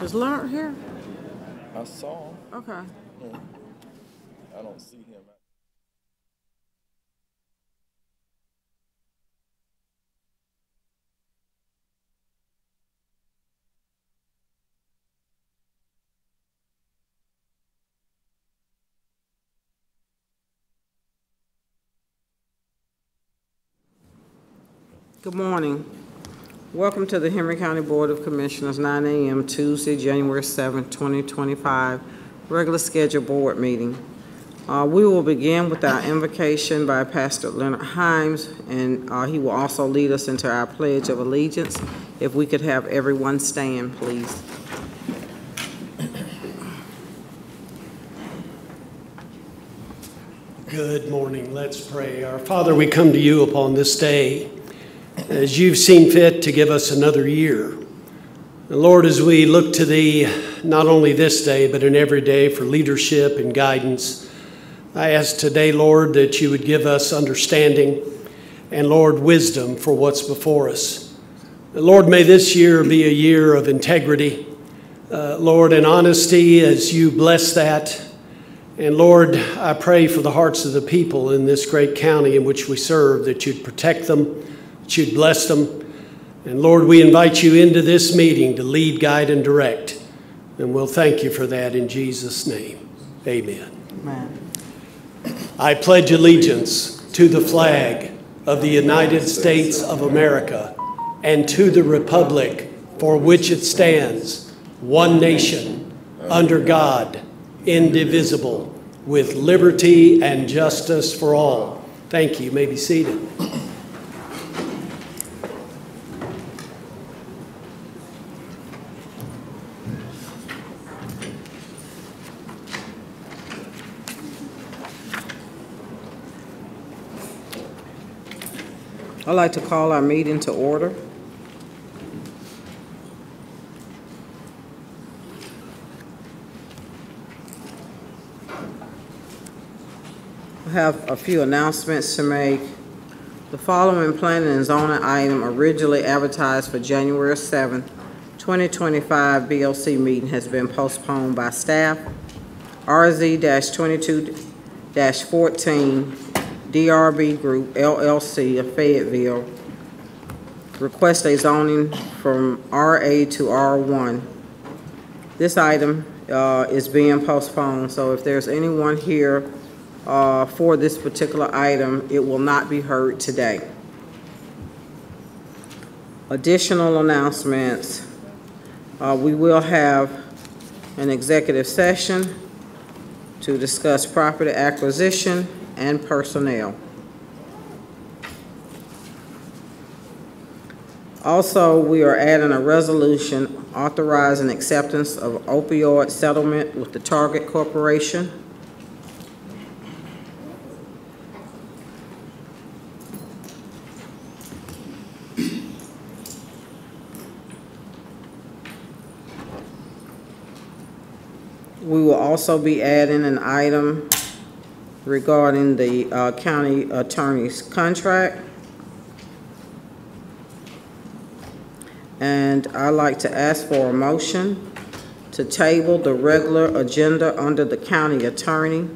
Is Leonard here? I saw him. Okay. I don't see him. Good morning. Welcome to the Henry County Board of Commissioners, 9 a.m. Tuesday, January 7th, 2025, regular scheduled board meeting. We will begin with our invocation by Pastor Leonard Himes, and he will also lead us into our Pledge of Allegiance. If we could have everyone stand, please. Good morning. Let's pray. Our Father, we come to you upon this day as you've seen fit to give us another year. And Lord, as we look to thee, not only this day, but in every day for leadership and guidance, I ask today, Lord, that you would give us understanding and, Lord, wisdom for what's before us. And Lord, may this year be a year of integrity, Lord, and honesty as you bless that. And Lord, I pray for the hearts of the people in this great county in which we serve, that you'd protect them, that you'd bless them. And Lord, we invite you into this meeting to lead, guide, and direct. And we'll thank you for that in Jesus' name. Amen. Amen. I pledge allegiance to the flag of the United States of America and to the republic for which it stands, one nation, under God, indivisible, with liberty and justice for all. Thank you. You may be seated. I'd like to call our meeting to order. I have a few announcements to make. The following planning and zoning item originally advertised for January 7th, 2025 BOC meeting has been postponed by staff. RZ-22-14 DRB Group LLC of Fayetteville requests a zoning from RA to R1. This item is being postponed, so if there's anyone here for this particular item, it will not be heard today. Additional announcements. We will have an executive session to discuss property acquisition and personnel. Also, we are adding a resolution authorizing acceptance of opioid settlement with the Target Corporation. We will also be adding an item regarding the county attorney's contract. And I'd like to ask for a motion to table the regular agenda under the county attorney.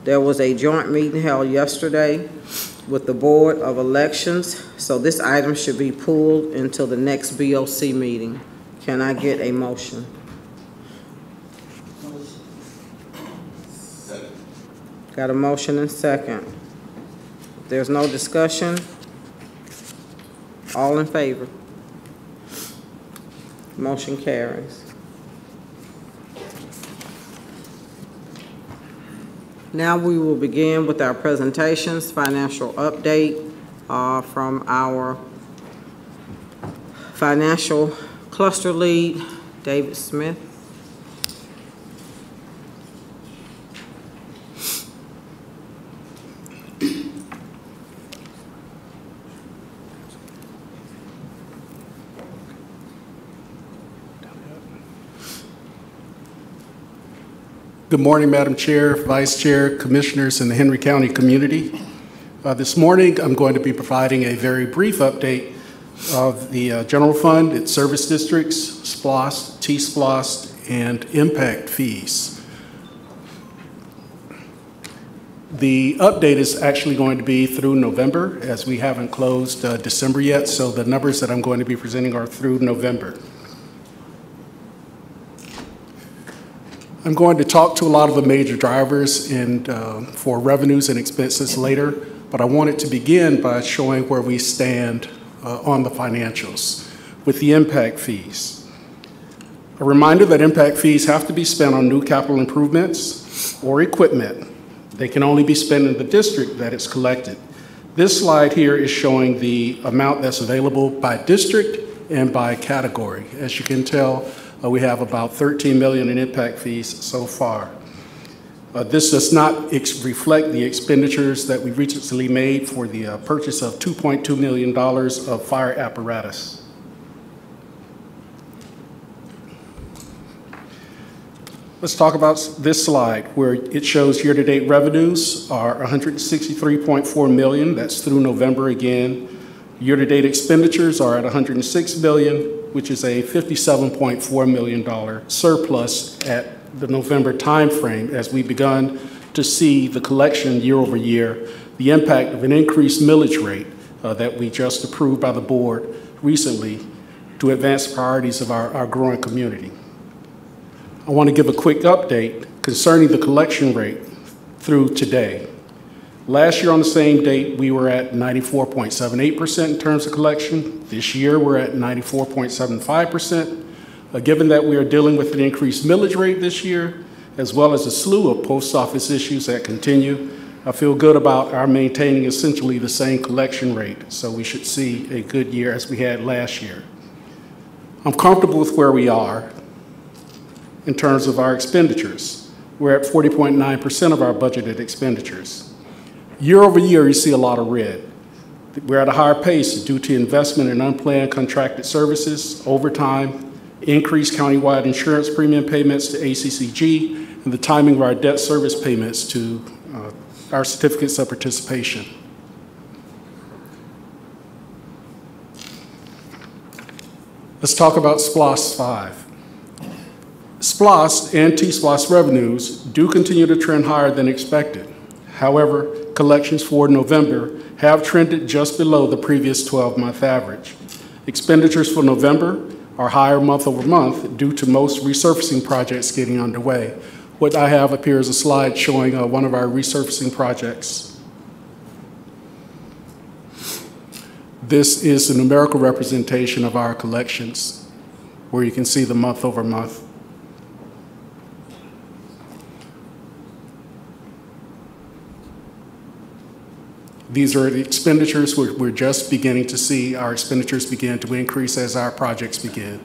There was a joint meeting held yesterday with the Board of Elections, so this item should be pulled until the next BOC meeting. Can I get a motion? Got a motion and second. If there's no discussion, all in favor? Motion carries. Now we will begin with our presentations, financial update from our financial cluster lead, David Smith. Good morning, Madam Chair, Vice Chair, Commissioners, and the Henry County community. This morning, I'm going to be providing a very brief update of the general fund, its service districts, SPLOST, T-SPLOST, and impact fees. The update is actually going to be through November, as we haven't closed December yet, so the numbers that I'm going to be presenting are through November. I'm going to talk to a lot of the major drivers for revenues and expenses later, but I wanted to begin by showing where we stand on the financials with the impact fees. A reminder that impact fees have to be spent on new capital improvements or equipment. They can only be spent in the district that it's collected. This slide here is showing the amount that's available by district and by category. As you can tell, we have about $13 million in impact fees so far. This does not reflect the expenditures that we recently made for the purchase of $2.2 million of fire apparatus. Let's talk about this slide where it shows year-to-date revenues are $163.4 million. That's through November again. Year-to-date expenditures are at $106 billion, which is a $57.4 million surplus at the November timeframe as we begun to see the collection year over year, the impact of an increased millage rate that we just approved by the board recently to advance priorities of our growing community. I want to give a quick update concerning the collection rate through today. Last year on the same date, we were at 94.78% in terms of collection. This year, we're at 94.75%. Given that we are dealing with an increased millage rate this year, as well as a slew of post office issues that continue, I feel good about our maintaining essentially the same collection rate. So we should see a good year as we had last year. I'm comfortable with where we are in terms of our expenditures. We're at 40.9% of our budgeted expenditures. Year over year, you see a lot of red. We're at a higher pace due to investment in unplanned contracted services, overtime, increased countywide insurance premium payments to ACCG, and the timing of our debt service payments to our certificates of participation. Let's talk about SPLOST 5. SPLOST and T-SPLOST revenues do continue to trend higher than expected. However, collections for November have trended just below the previous 12-month average. Expenditures for November are higher month over month due to most resurfacing projects getting underway. What I have up here is a slide showing one of our resurfacing projects. This is the numerical representation of our collections, where you can see the month over month. These are the expenditures. We're just beginning to see our expenditures begin to increase as our projects begin.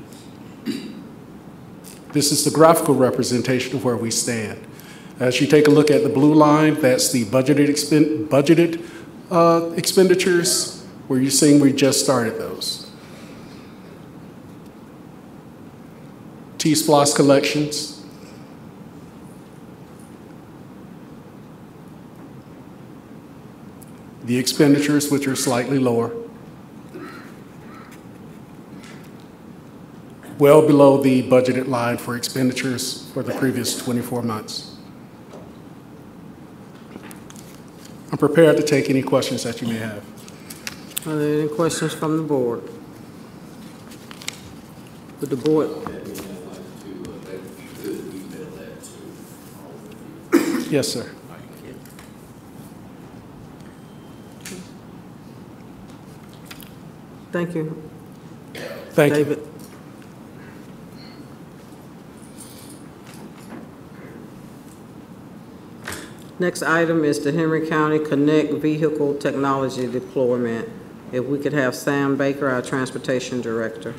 This is the graphical representation of where we stand. As you take a look at the blue line, that's the budgeted expenditures, where you're seeing we just started those. T-SPLOST collections. The expenditures, which are slightly lower, well below the budgeted line for expenditures for the previous 24 months. I'm prepared to take any questions that you may have. Are there any questions from the board? Would the board? Yes, sir. Thank you. Thank you. David. Next item is the Henry County Connect Vehicle Technology Deployment. If we could have Sam Baker, our Transportation Director.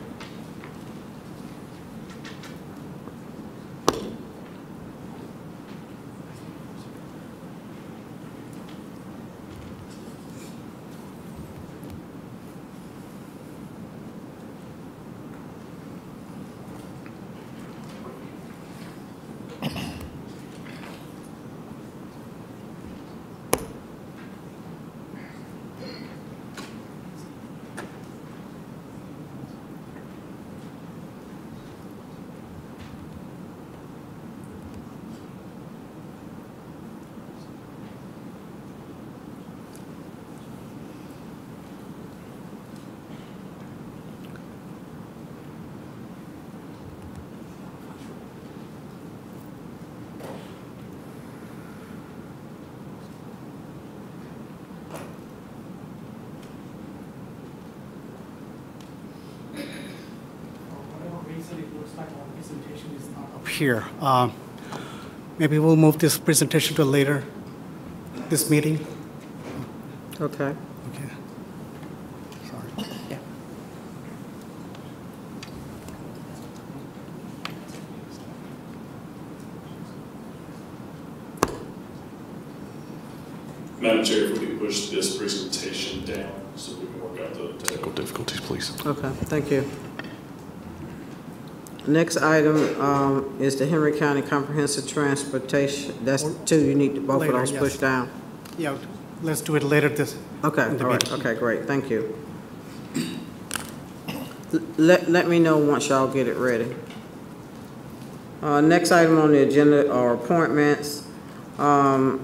Looks like our presentation is not up here. Maybe we'll move this presentation to later, this meeting. Okay. Okay. Sorry. Yeah. Madam Chair, if we could push this presentation down so we can work out the technical difficulties, please. Okay, thank you. Next item is the Henry County Comprehensive Transportation. That's two, you need both of Later, those yes. pushed down. Yeah, let's do it later this. Okay, in the all right, meeting. okay, great, thank you. Let me know once y'all get it ready. Next item on the agenda are appointments. I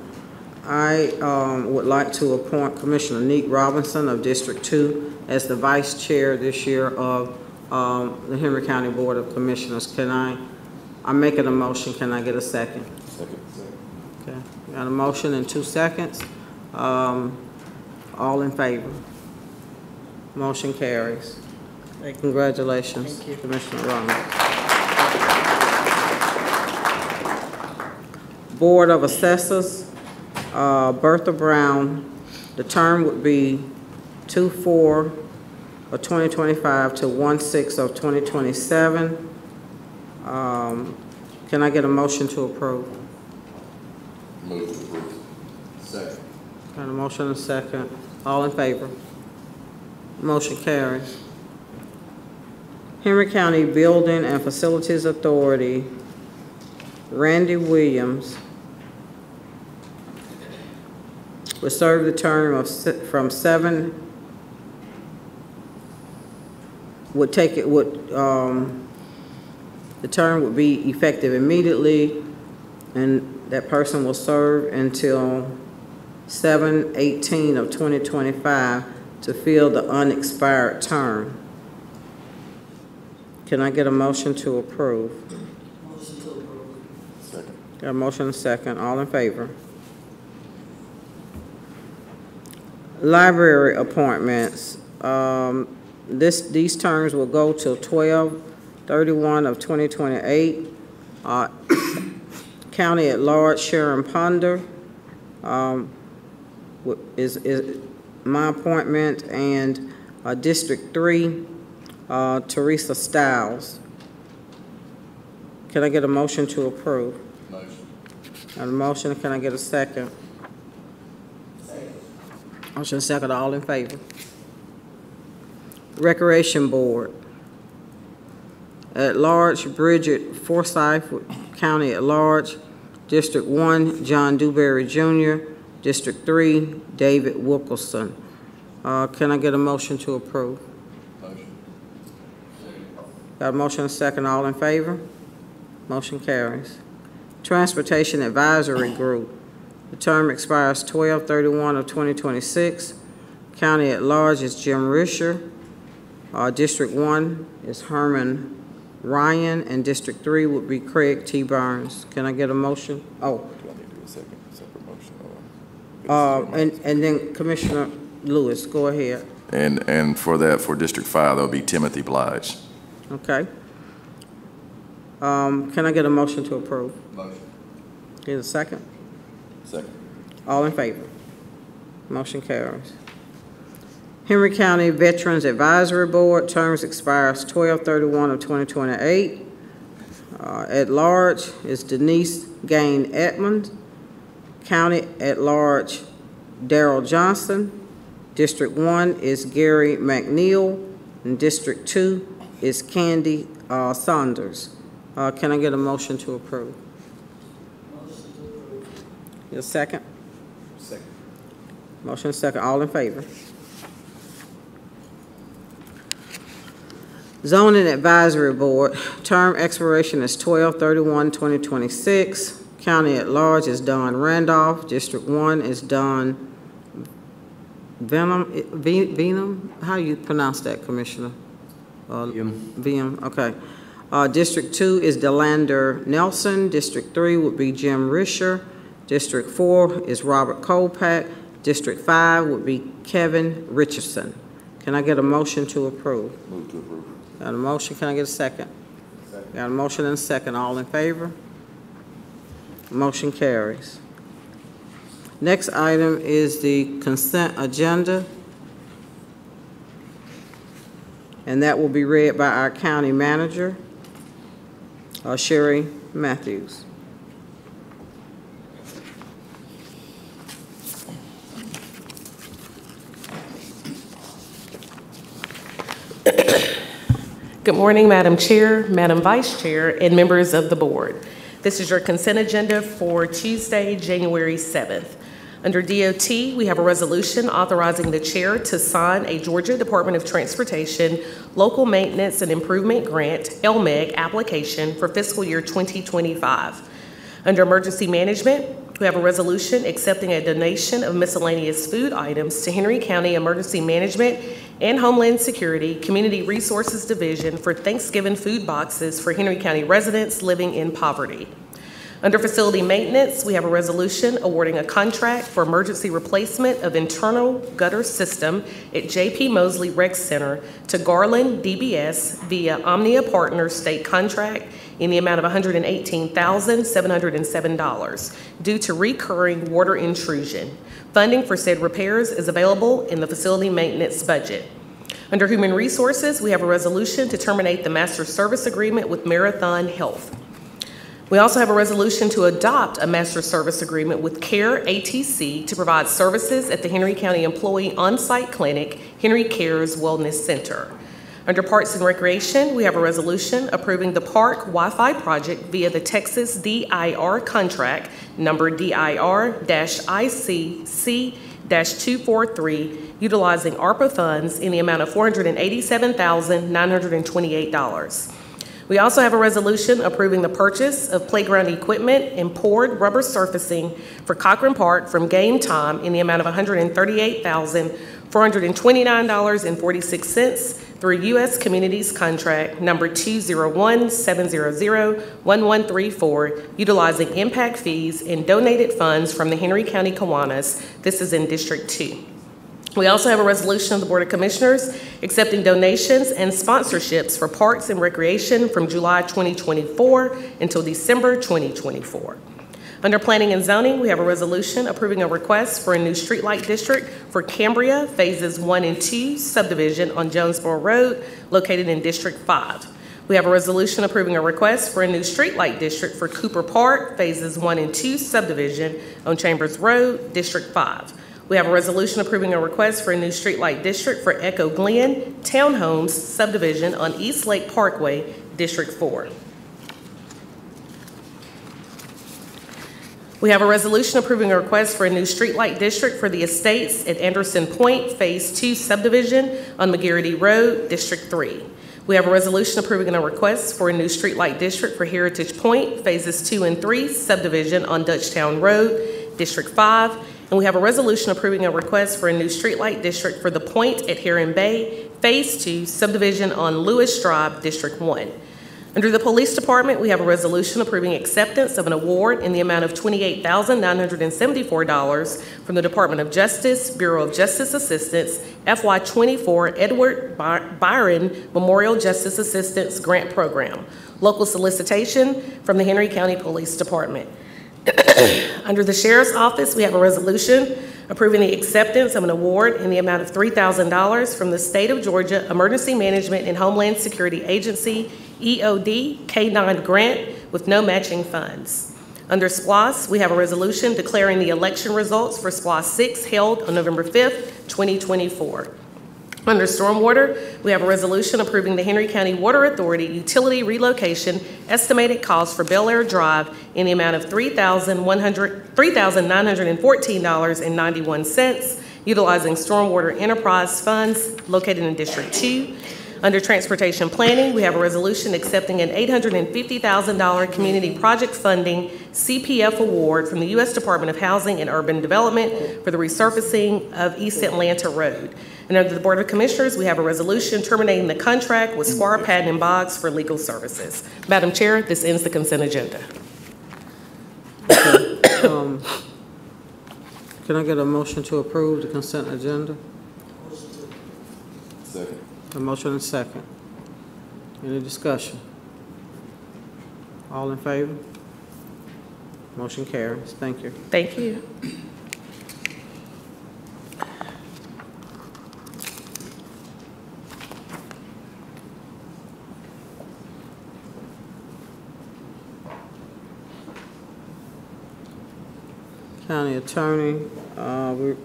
would like to appoint Commissioner Neek Robinson of District 2 as the Vice Chair this year of the Henry County Board of Commissioners. I'm making a motion, can I get a second? Second. Okay, got a motion in 2 seconds. All in favor? Motion carries. Congratulations, Commissioner Romney. Board of Assessors, Bertha Brown, the term would be 2/4 of 2025 to 1/6 of 2027. Can I get a motion to approve? Move to approve. Second. Got a motion and a second. All in favor? Motion carries. Henry County Building and Facilities Authority, Randy Williams, would serve the term of from 7, the term would be effective immediately, and that person will serve until 7/18 of 2025 to fill the unexpired term. Can I get a motion to approve? Motion to approve. Second. Got a motion and a second. All in favor? Library appointments. These terms will go till 12/31 of 2028. County at large, Sharon Ponder is my appointment, and District 3, Teresa Stiles. Can I get a motion to approve? Motion. Got a motion, can I get a second? Second. Motion second, all in favor? Recreation Board. At large, Bridget Forsyth, County at large. District 1, John Dewberry Jr. District 3, David Wilkerson. Can I get a motion to approve? Motion. Got a motion and a second, all in favor? Motion carries. Transportation Advisory Group. The term expires 12/31 of 2026. County at large is Jim Risher. District 1 is Herman Ryan, and District 3 would be Craig T. Burns. Can I get a motion? Oh, Do I need to do a separate motion? and then Commissioner Lewis, go ahead. And for that, for District 5, that'll be Timothy Blige. Okay. Can I get a motion to approve? Motion. Get a second? Second. All in favor? Motion carries. Henry County Veterans Advisory Board, terms expires 12/31 of 2028. At large is Denise Gain Edmond. County at large, Darrell Johnson. District 1 is Gary McNeil, and District 2 is Candy Saunders. Can I get a motion to approve? Motion to approve. Your second? Second. Motion second. All in favor? Zoning Advisory Board, term expiration is 12/31/2026. County at large is Don Randolph. District 1 is Don Venum. How do you pronounce that, Commissioner? Venum, okay. District 2 is Delander Nelson. District 3 would be Jim Risher. District 4 is Robert Kolpak. District 5 would be Kevin Richardson. Can I get a motion to approve? Move to approve. Got a motion, can I get a second? Second. Got a motion and a second. All in favor? Motion carries. Next item is the consent agenda, and that will be read by our county manager, Sherry Matthews. Good morning, Madam Chair, Madam Vice Chair, and members of the board. This is your consent agenda for Tuesday, January 7th. Under DOT, we have a resolution authorizing the chair to sign a Georgia Department of Transportation Local Maintenance and Improvement Grant, LMIG, application for fiscal year 2025. Under Emergency Management, we have a resolution accepting a donation of miscellaneous food items to Henry County Emergency Management and Homeland Security Community Resources Division for Thanksgiving food boxes for Henry County residents living in poverty. Under Facility Maintenance, we have a resolution awarding a contract for emergency replacement of internal gutter system at JP Mosley Rec Center to Garland DBS via Omnia Partners state contract in the amount of $118,707 due to recurring water intrusion. Funding for said repairs is available in the facility maintenance budget. Under Human Resources, we have a resolution to terminate the master service agreement with Marathon Health. We also have a resolution to adopt a master service agreement with CARE ATC to provide services at the Henry County Employee On-Site Clinic, Henry Cares Wellness Center. Under Parks and Recreation, we have a resolution approving the park Wi-Fi project via the Texas DIR contract number DIR-ICC-243, utilizing ARPA funds in the amount of $487,928. We also have a resolution approving the purchase of playground equipment and poured rubber surfacing for Cochran Park from Game Time in the amount of $138,429.46 through U.S. Communities Contract number 201-700-1134, utilizing impact fees and donated funds from the Henry County Kiwanis. This is in District 2. We also have a resolution of the Board of Commissioners accepting donations and sponsorships for Parks and Recreation from July 2024 until December 2024. Under Planning and Zoning, we have a resolution approving a request for a new streetlight district for Cambria Phases 1 and 2 subdivision on Jonesboro Road, located in District 5. We have a resolution approving a request for a new streetlight district for Cooper Park Phases 1 and 2 subdivision on Chambers Road, District 5. We have a resolution approving a request for a new streetlight district for Echo Glen Townhomes subdivision on East Lake Parkway, District 4. We have a resolution approving a request for a new streetlight district for the estates at Anderson Point Phase 2 subdivision on McGarity Road, District 3. We have a resolution approving a request for a new streetlight district for Heritage Point Phases 2 and 3 subdivision on Dutchtown Road, District 5. And we have a resolution approving a request for a new streetlight district for the Point at Heron Bay, Phase 2, subdivision on Lewis Drive, District 1. Under the Police Department, we have a resolution approving acceptance of an award in the amount of $28,974 from the Department of Justice, Bureau of Justice Assistance, FY24 Edward Byron Memorial Justice Assistance Grant Program. Local solicitation from the Henry County Police Department. Under the Sheriff's Office, we have a resolution approving the acceptance of an award in the amount of $3,000 from the State of Georgia Emergency Management and Homeland Security Agency, EOD K-9 grant with no matching funds. Under SPLOST, we have a resolution declaring the election results for SPLOST 6 held on November 5th, 2024. Under Stormwater, we have a resolution approving the Henry County Water Authority utility relocation estimated cost for Bel Air Drive in the amount of $3,914.91, utilizing Stormwater Enterprise funds located in District 2. Under Transportation Planning, we have a resolution accepting an $850,000 community project funding CPF award from the U.S. Department of Housing and Urban Development for the resurfacing of East Atlanta Road. And under the Board of Commissioners, we have a resolution terminating the contract with Squire Patton and Boggs for legal services. Madam Chair, this ends the consent agenda. Can I get a motion to approve the consent agenda? Second. A motion and second. Any discussion? All in favor? Motion carries. Thank you. Thank you. County Attorney,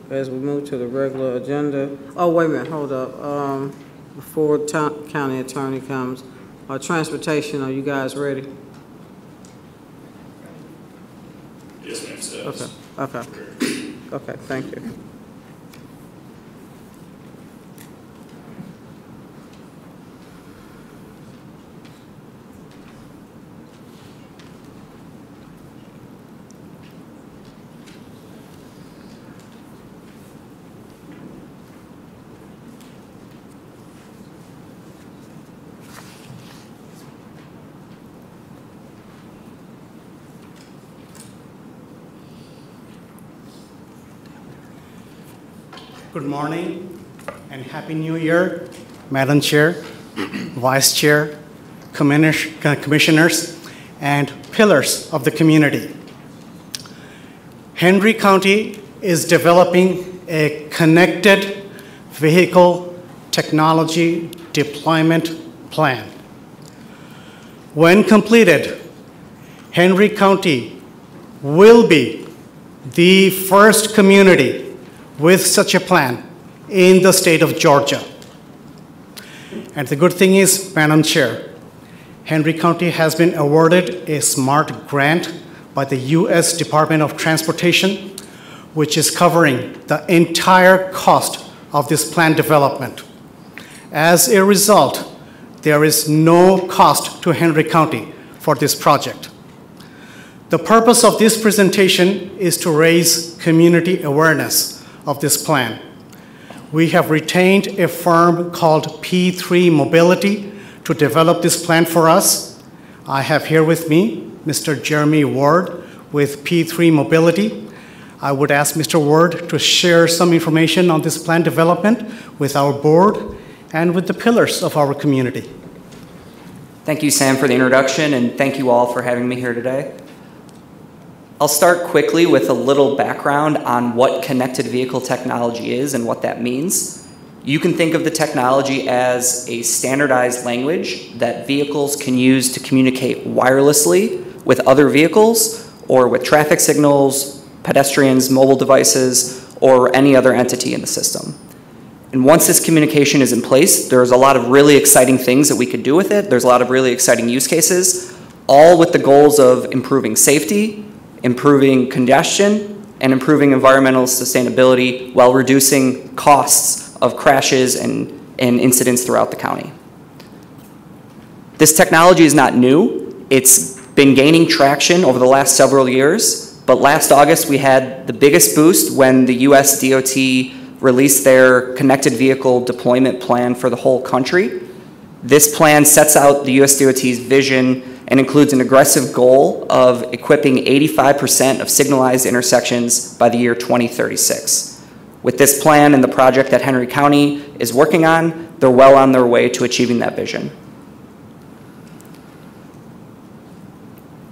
as we move to the regular agenda. Oh, wait a minute, hold up. Before County Attorney comes, Transportation, are you guys ready? Yes, ma'am, status. Okay. Okay, thank you. Good morning and Happy New Year, Madam Chair, Vice Chair, Commissioners, and pillars of the community. Henry County is developing a connected vehicle technology deployment plan. When completed, Henry County will be the first community with such a plan in the state of Georgia. And the good thing is, Madam Chair, Henry County has been awarded a SMART grant by the U.S. Department of Transportation, which is covering the entire cost of this plan development. As a result, there is no cost to Henry County for this project. The purpose of this presentation is to raise community awareness of this plan. We have retained a firm called P3 Mobility to develop this plan for us. I have here with me Mr. Jeremy Ward with P3 Mobility. I would ask Mr. Ward to share some information on this plan development with our board and with the pillars of our community. Thank you, Sam, for the introduction, and thank you all for having me here today. I'll start quickly with a little background on what connected vehicle technology is and what that means. You can think of the technology as a standardized language that vehicles can use to communicate wirelessly with other vehicles or with traffic signals, pedestrians, mobile devices, or any other entity in the system. And once this communication is in place, there's a lot of really exciting things that we could do with it. There's a lot of really exciting use cases, all with the goals of improving safety, improving congestion, and improving environmental sustainability while reducing costs of crashes and incidents throughout the county. This technology is not new. It's been gaining traction over the last several years, but last August we had the biggest boost when the US DOT released their connected vehicle deployment plan for the whole country. This plan sets out the US DOT's vision and includes an aggressive goal of equipping 85% of signalized intersections by the year 2036. With this plan and the project that Henry County is working on, they're well on their way to achieving that vision.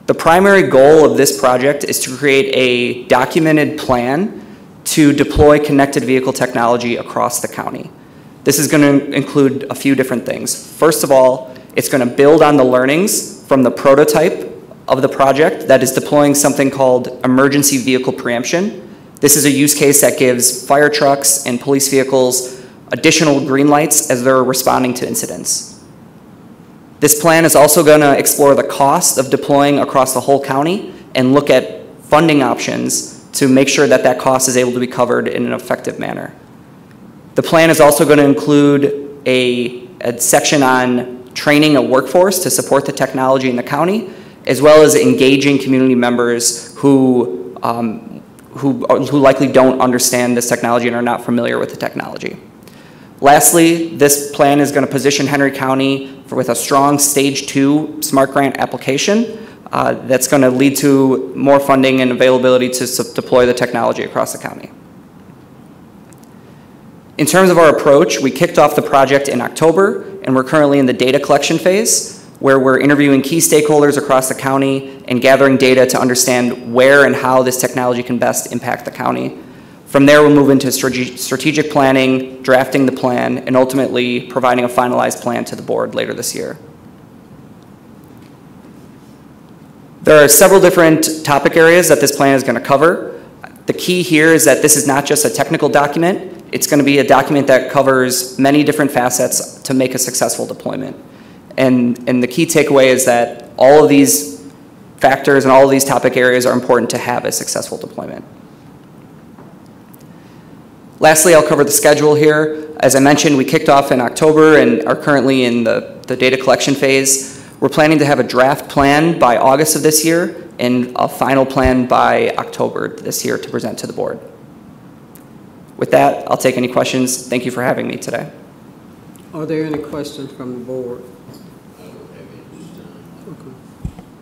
The primary goal of this project is to create a documented plan to deploy connected vehicle technology across the county. This is going to include a few different things. First of all, it's going to build on the learnings from the prototype of the project that is deploying something called emergency vehicle preemption. This is a use case that gives fire trucks and police vehicles additional green lights as they're responding to incidents. This plan is also going to explore the cost of deploying across the whole county and look at funding options to make sure that that cost is able to be covered in an effective manner. The plan is also going to include a section on training a workforce to support the technology in the county, as well as engaging community members who likely don't understand this technology and are not familiar with the technology. Lastly, this plan is going to position Henry County with a strong Stage 2 SMART grant application that's going to lead to more funding and availability to deploy the technology across the county. In terms of our approach, we kicked off the project in October, and we're currently in the data collection phase. where we're interviewing key stakeholders across the county and gathering data to understand where and how this technology can best impact the county. From there, we'll move into strategic planning, drafting the plan, and ultimately providing a finalized plan to the board later this year. There are several different topic areas that this plan is going to cover. The key here is that this is not just a technical document. It's going to be a document that covers many different facets to make a successful deployment. And the key takeaway is that all of these factors and all of these topic areas are important to have a successful deployment. Lastly, I'll cover the schedule here. As I mentioned, we kicked off in October and are currently in the data collection phase. We're planning to have a draft plan by August of this year and a final plan by October this year to present to the board. With that, I'll take any questions. Thank you for having me today. Are there any questions from the board?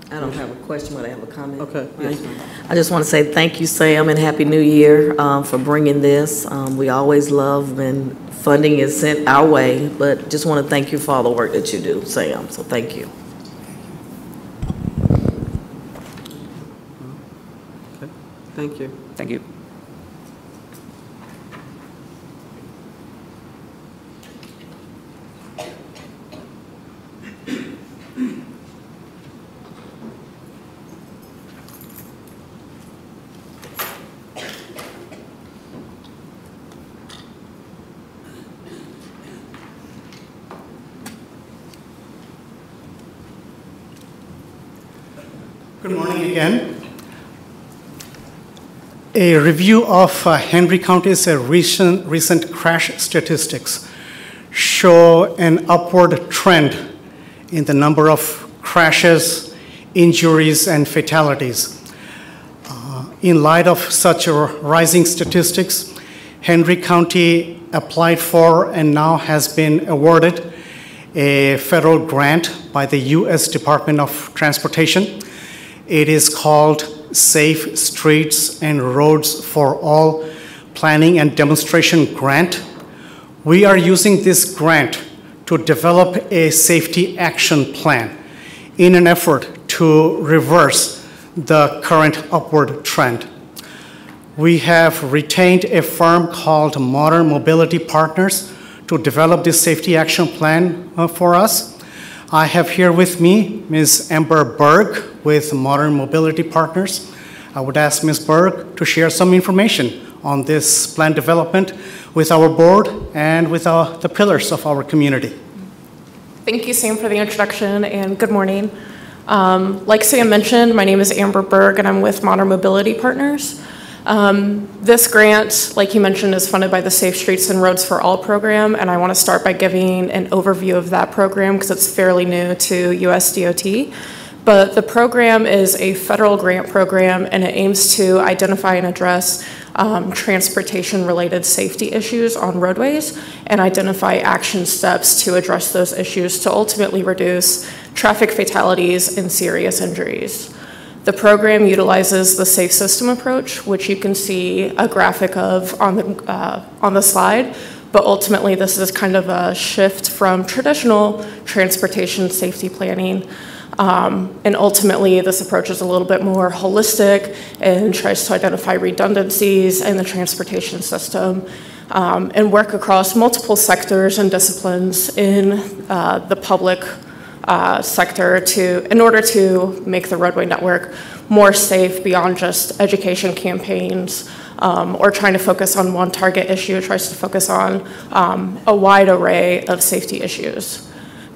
I don't have a question, but I have a comment. Okay. Yes, ma'am. I just want to say thank you, Sam, and Happy New Year for bringing this. We always love when funding is sent our way, but just want to thank you for all the work that you do, Sam, so thank you. Okay. Thank you. Thank you. Good morning again. A review of Henry County's recent crash statistics show an upward trend in the number of crashes, injuries, and fatalities. In light of such rising statistics, Henry County applied for and now has been awarded a federal grant by the U.S. Department of Transportation. It is called Safe Streets and Roads for All Planning and Demonstration Grant. We are using this grant to develop a safety action plan in an effort to reverse the current upward trend. We have retained a firm called Modern Mobility Partners to develop this safety action plan for us. I have here with me Ms. Amber Berg with Modern Mobility Partners. I would ask Ms. Berg to share some information on this plan development with our board and with the pillars of our community. Thank you, Sam, for the introduction, and good morning. Like Sam mentioned, my name is Amber Berg, and I'm with Modern Mobility Partners. This grant, like you mentioned, is funded by the Safe Streets and Roads for All program, and I want to start by giving an overview of that program because it's fairly new to US DOT. But the program is a federal grant program, and it aims to identify and address transportation-related safety issues on roadways and identify action steps to address those issues to ultimately reduce traffic fatalities and serious injuries. The program utilizes the Safe System approach, which you can see a graphic of on the slide, but ultimately this is kind of a shift from traditional transportation safety planning. And ultimately, this approach is a little bit more holistic and tries to identify redundancies in the transportation system and work across multiple sectors and disciplines in the public sector in order to make the roadway network more safe beyond just education campaigns or trying to focus on one target issue. It tries to focus on a wide array of safety issues.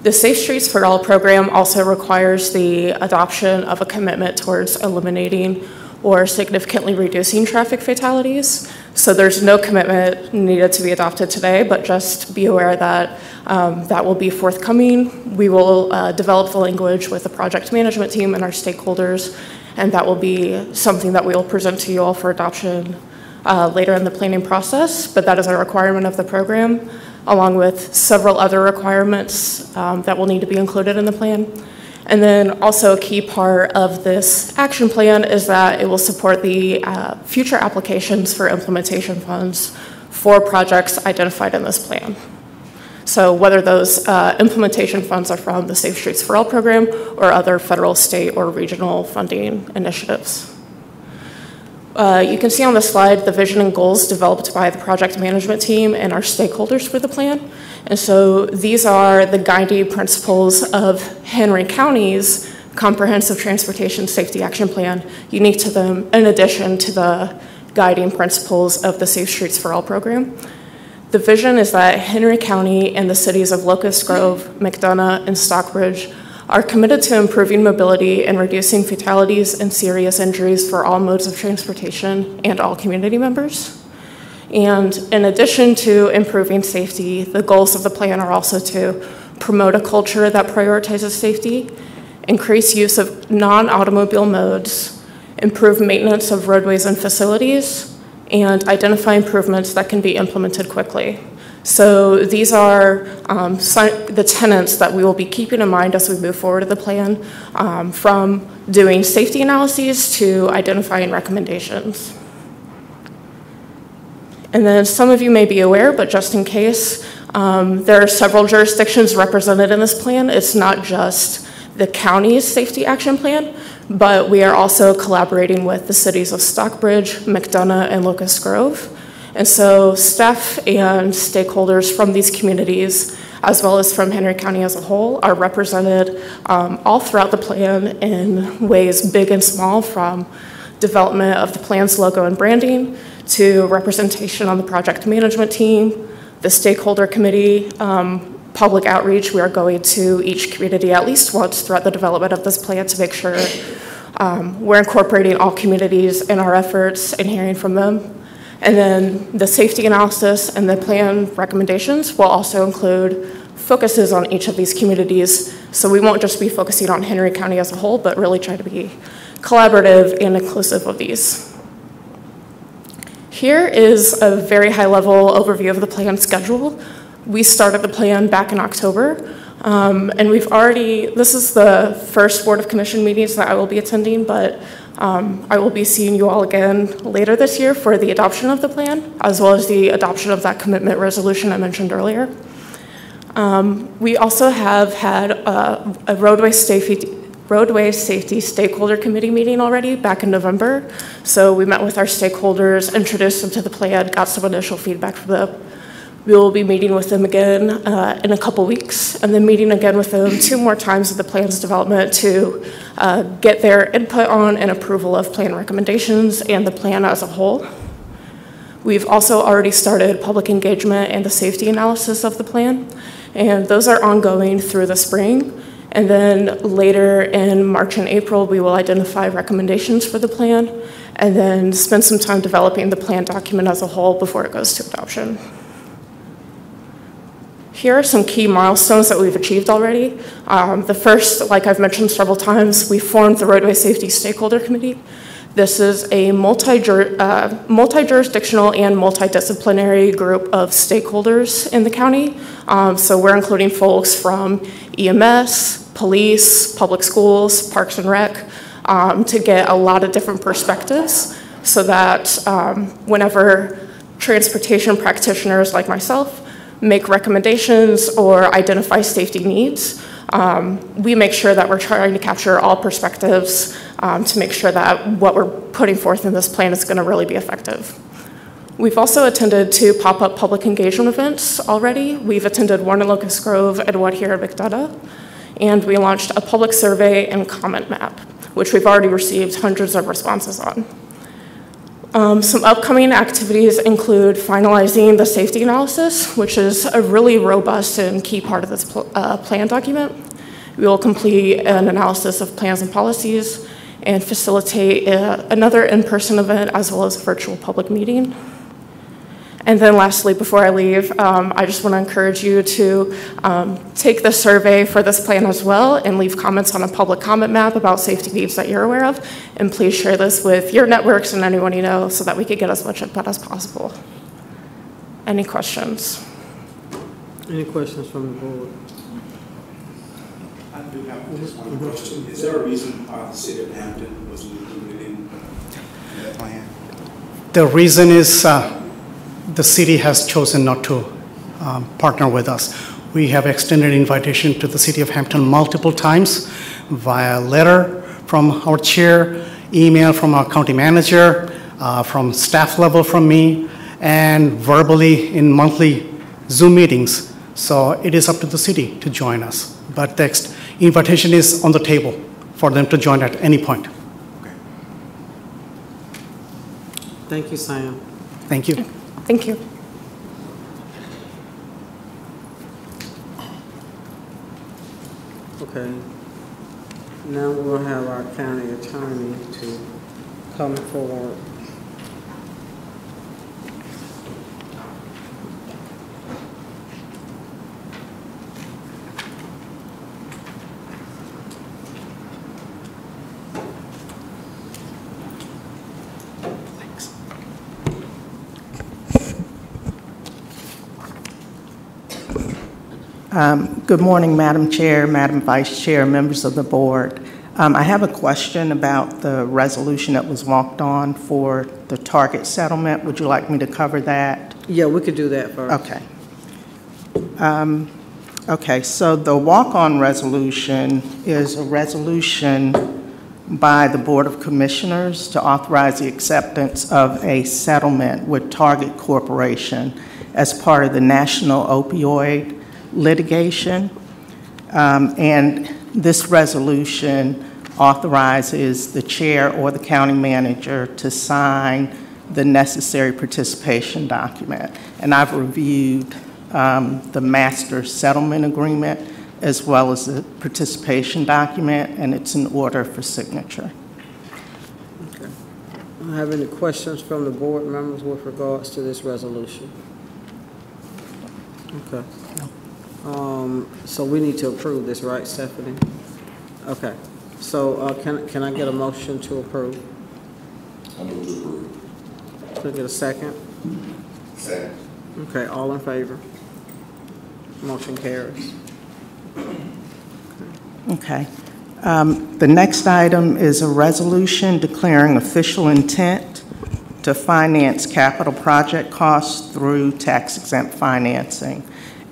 The Safe Streets for All program also requires the adoption of a commitment towards eliminating or significantly reducing traffic fatalities. So there's no commitment needed to be adopted today, but just be aware that that will be forthcoming. We will develop the language with the project management team and our stakeholders, and that will be something that we will present to you all for adoption later in the planning process, but that is a requirement of the program, along with several other requirements that will need to be included in the plan. And then also a key part of this action plan is that it will support the future applications for implementation funds for projects identified in this plan. So whether those implementation funds are from the Safe Streets for All program or other federal, state, or regional funding initiatives. You can see on the slide the vision and goals developed by the project management team and our stakeholders for the plan. And so these are the guiding principles of Henry County's Comprehensive Transportation Safety Action Plan, unique to them in addition to the guiding principles of the Safe Streets for All program. The vision is that Henry County and the cities of Locust Grove, McDonough, and Stockbridge are committed to improving mobility and reducing fatalities and serious injuries for all modes of transportation and all community members. And in addition to improving safety, the goals of the plan are also to promote a culture that prioritizes safety, increase use of non-automobile modes, improve maintenance of roadways and facilities, and identify improvements that can be implemented quickly. So these are the tenets that we will be keeping in mind as we move forward in the plan, from doing safety analyses to identifying recommendations. And then some of you may be aware, but just in case, there are several jurisdictions represented in this plan. It's not just the county's safety action plan, but we are also collaborating with the cities of Stockbridge, McDonough, and Locust Grove. And so staff and stakeholders from these communities, as well as from Henry County as a whole, are represented all throughout the plan in ways big and small, from development of the plan's logo and branding to representation on the project management team, the stakeholder committee, public outreach. We are going to each community at least once throughout the development of this plan to make sure we're incorporating all communities in our efforts and hearing from them. And then the safety analysis and the plan recommendations will also include focuses on each of these communities. So we won't just be focusing on Henry County as a whole, but really try to be collaborative and inclusive of these. Here is a very high-level overview of the plan schedule. We started the plan back in October, and this is the first Board of Commission meetings that I will be attending, but I will be seeing you all again later this year for the adoption of the plan, as well as the adoption of that commitment resolution I mentioned earlier. We also have had a roadway safety stakeholder committee meeting already back in November. So we met with our stakeholders, introduced them to the plan, got some initial feedback from them. We will be meeting with them again in a couple weeks, and then meeting again with them 2 more times at the plan's development to get their input on and approval of plan recommendations and the plan as a whole. We've also already started public engagement and the safety analysis of the plan, and those are ongoing through the spring. And then later in March and April, we will identify recommendations for the plan, and then spend some time developing the plan document as a whole before it goes to adoption. Here are some key milestones that we've achieved already. The first, like I've mentioned several times, we formed the Roadway Safety Stakeholder Committee. This is a multi-jurisdictional and multidisciplinary group of stakeholders in the county. So we're including folks from EMS, police, public schools, Parks and Rec, to get a lot of different perspectives so that whenever transportation practitioners like myself make recommendations or identify safety needs, we make sure that we're trying to capture all perspectives to make sure that what we're putting forth in this plan is going to really be effective. We've also attended 2 pop-up public engagement events already. We've attended one in Locust Grove and one here in McDonough, and we launched a public survey and comment map, which we've already received hundreds of responses on. Some upcoming activities include finalizing the safety analysis, which is a really robust and key part of this plan document. We will complete an analysis of plans and policies and facilitate another in-person event as well as a virtual public meeting. And then lastly, before I leave, I just want to encourage you to take the survey for this plan as well and leave comments on a public comment map about safety needs that you're aware of. And please share this with your networks and anyone you know so that we can get as much input as possible. Any questions? Any questions from the board? I do have just one question. Is there a reason why the city of Hampton was included in the plan? The reason is the city has chosen not to partner with us. We have extended invitation to the City of Hampton multiple times via letter from our chair, email from our county manager, from staff level from me, and verbally in monthly Zoom meetings. So it is up to the city to join us. But the invitation is on the table for them to join at any point. Thank you, Sam. Thank you. Thank you. Okay. Now we'll have our county attorney to come forward. Good morning, Madam Chair, Madam Vice Chair, members of the board. I have a question about the resolution that was walked on for the Target settlement. Would you like me to cover that? Yeah, we could do that first. Okay. Okay, so the walk-on resolution is a resolution by the Board of Commissioners to authorize the acceptance of a settlement with Target Corporation as part of the national opioid litigation. And this resolution authorizes the chair or the county manager to sign the necessary participation document. And I've reviewed the master settlement agreement as well as the participation document, and it's in order for signature. Okay. Do you have any questions from the board members with regards to this resolution? Okay. So we need to approve this, right, Stephanie? Okay. So can I get a motion to approve? I move to approve. Can I get a second? Second. Okay, all in favor? Motion carries. Okay. The next item is a resolution declaring official intent to finance capital project costs through tax-exempt financing.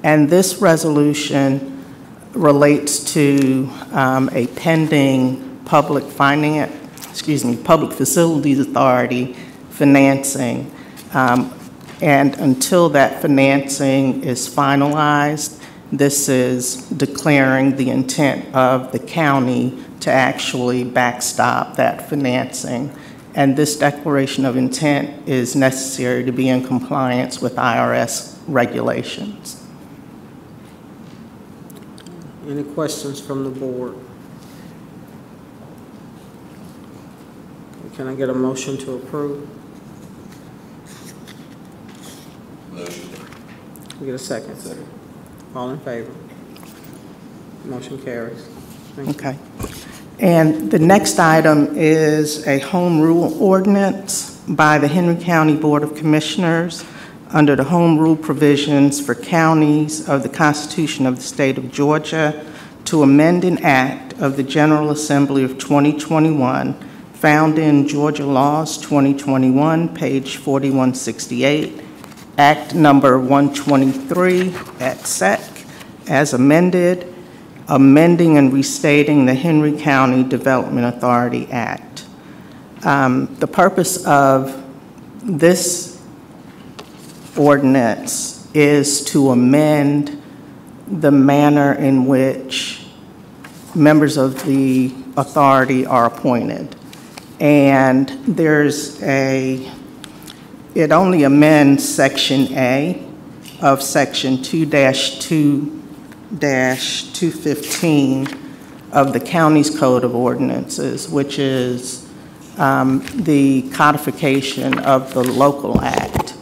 And this resolution relates to a pending Public Facilities Authority financing. And until that financing is finalized, this is declaring the intent of the county to actually backstop that financing. And this declaration of intent is necessary to be in compliance with IRS regulations. Any questions from the board? Can I get a motion to approve? Motion. Can I get a second? Second. All in favor? Motion carries. Thank you. Okay. And the next item is a home rule ordinance by the Henry County Board of Commissioners under the home rule provisions for counties of the Constitution of the State of Georgia to amend an act of the General Assembly of 2021 found in Georgia Laws 2021, page 4168, Act number 123 at SEC, as amended, amending and restating the Henry County Development Authority Act. The purpose of this ordinance is to amend the manner in which members of the authority are appointed. And it only amends Section A of Section 2-2-215 of the county's Code of Ordinances, which is the codification of the local act.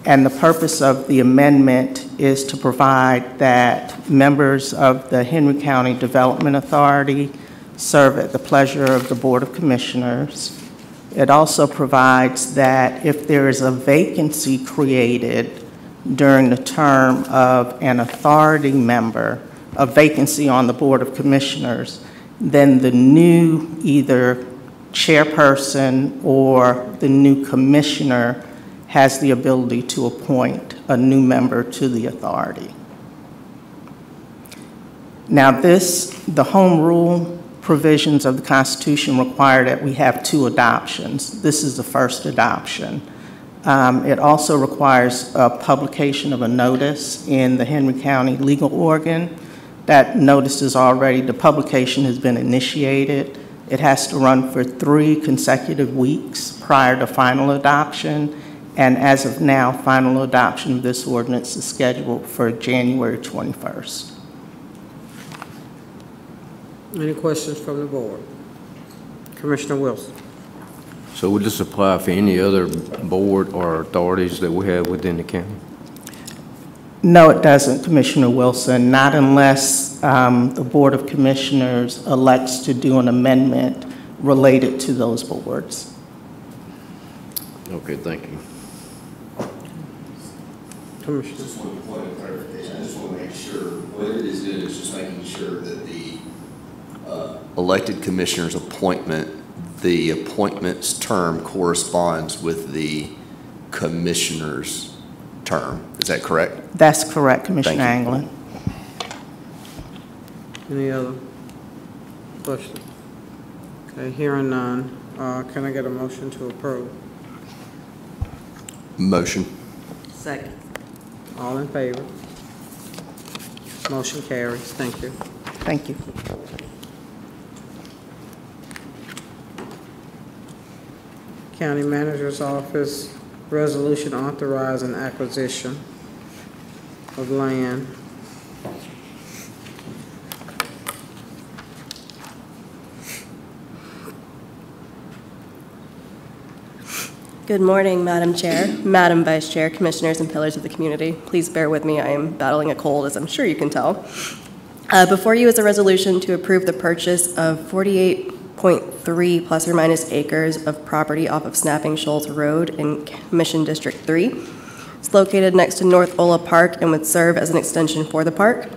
And the purpose of the amendment is to provide that members of the Henry County Development Authority serve at the pleasure of the Board of Commissioners. It also provides that if there is a vacancy created during the term of an authority member, a vacancy on the Board of Commissioners, then the new either chairperson or the new commissioner has the ability to appoint a new member to the authority. Now the home rule provisions of the Constitution require that we have 2 adoptions. This is the first adoption. It also requires a publication of a notice in the Henry County legal organ. That notice is already, the publication has been initiated. It has to run for 3 consecutive weeks prior to final adoption. And as of now, final adoption of this ordinance is scheduled for January 21st. Any questions from the board? Commissioner Wilson. So would this apply for any other board or authorities that we have within the county? No, it doesn't, Commissioner Wilson, not unless the Board of Commissioners elects to do an amendment related to those boards. Okay, thank you. Commissioner. Just one point of clarification. I just want to make sure what it is doing is just making sure that the elected commissioner's appointment, the appointment's term corresponds with the commissioner's term. Is that correct? That's correct, Commissioner Anglin. Any other questions? Okay, hearing none. Can I get a motion to approve? Motion. Second. All in favor? Motion carries. Thank you. Thank you. County Manager's Office, resolution authorizing acquisition of land. Good morning, Madam Chair, Madam Vice Chair, Commissioners, and pillars of the community. Please bear with me. I am battling a cold, as I'm sure you can tell. Before you is a resolution to approve the purchase of 48.3 plus or minus acres of property off of Snapping Shoals Road in Mission District 3. It's located next to North Ola Park and would serve as an extension for the park.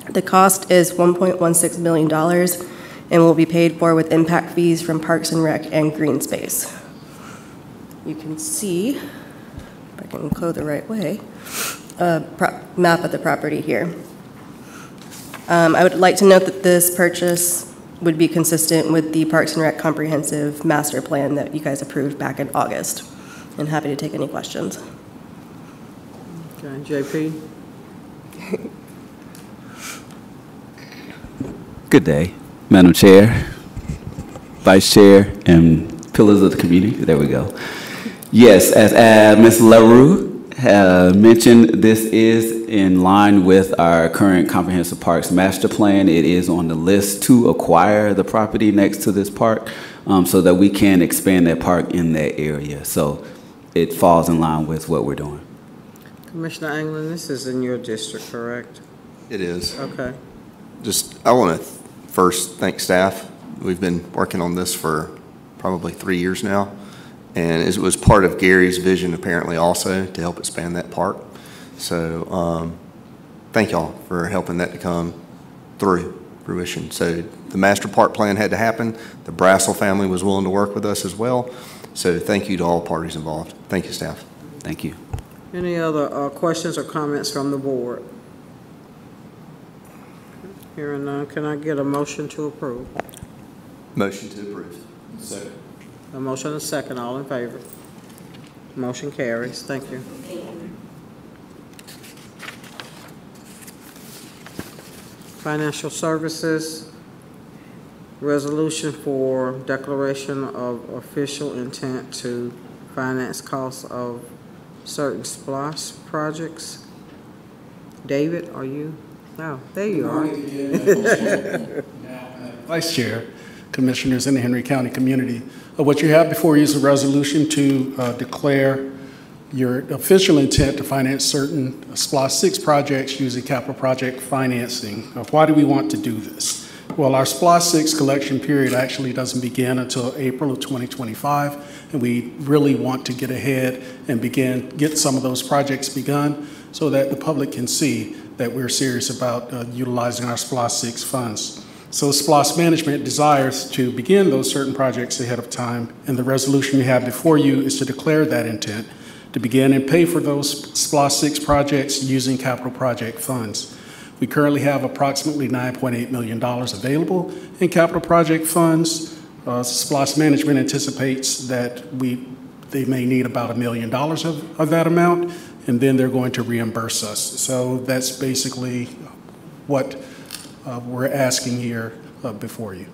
The cost is $1.16 million and will be paid for with impact fees from Parks and Rec and Green Space. You can see, if I can go the right way, a map of the property here. I would like to note that this purchase would be consistent with the Parks and Rec Comprehensive Master Plan that you guys approved back in August. And happy to take any questions. Okay, JP. Good day, Madam Chair, Vice Chair, and pillars of the community. There we go. Yes, as Ms. LaRue mentioned, this is in line with our current Comprehensive Parks Master Plan. It is on the list to acquire the property next to this park so that we can expand that park in that area. So it falls in line with what we're doing. Commissioner Anglin, this is in your district, correct? It is. Okay. I want to first thank staff. We've been working on this for probably 3 years now. And it was part of Gary's vision, apparently, also, to help expand that park. So thank y'all for helping that to come through fruition. So the master park plan had to happen. The Brassel family was willing to work with us as well. So thank you to all parties involved. Thank you, staff. Thank you. Any other questions or comments from the board? Hearing none, can I get a motion to approve? Motion to approve. Second. A motion and a second, all in favor? Motion carries. Thank you. Financial Services, resolution for declaration of official intent to finance costs of certain SPLOST projects. David, are you? No, there you are. Vice Chair, Commissioners in the Henry County community. What you have before you is a resolution to declare your official intent to finance certain SPLOST 6 projects using capital project financing. Why do we want to do this? Well, our SPLOST 6 collection period actually doesn't begin until April of 2025, and we really want to get ahead and get some of those projects begun so that the public can see that we're serious about utilizing our SPLOST 6 funds. So SPLOST management desires to begin those certain projects ahead of time, and the resolution you have before you is to declare that intent to begin and pay for those SPLOST 6 projects using capital project funds. We currently have approximately $9.8 million available in capital project funds. SPLOST Management anticipates that they may need about $1 million of that amount, and then they're going to reimburse us. So that's basically what we're asking here before you.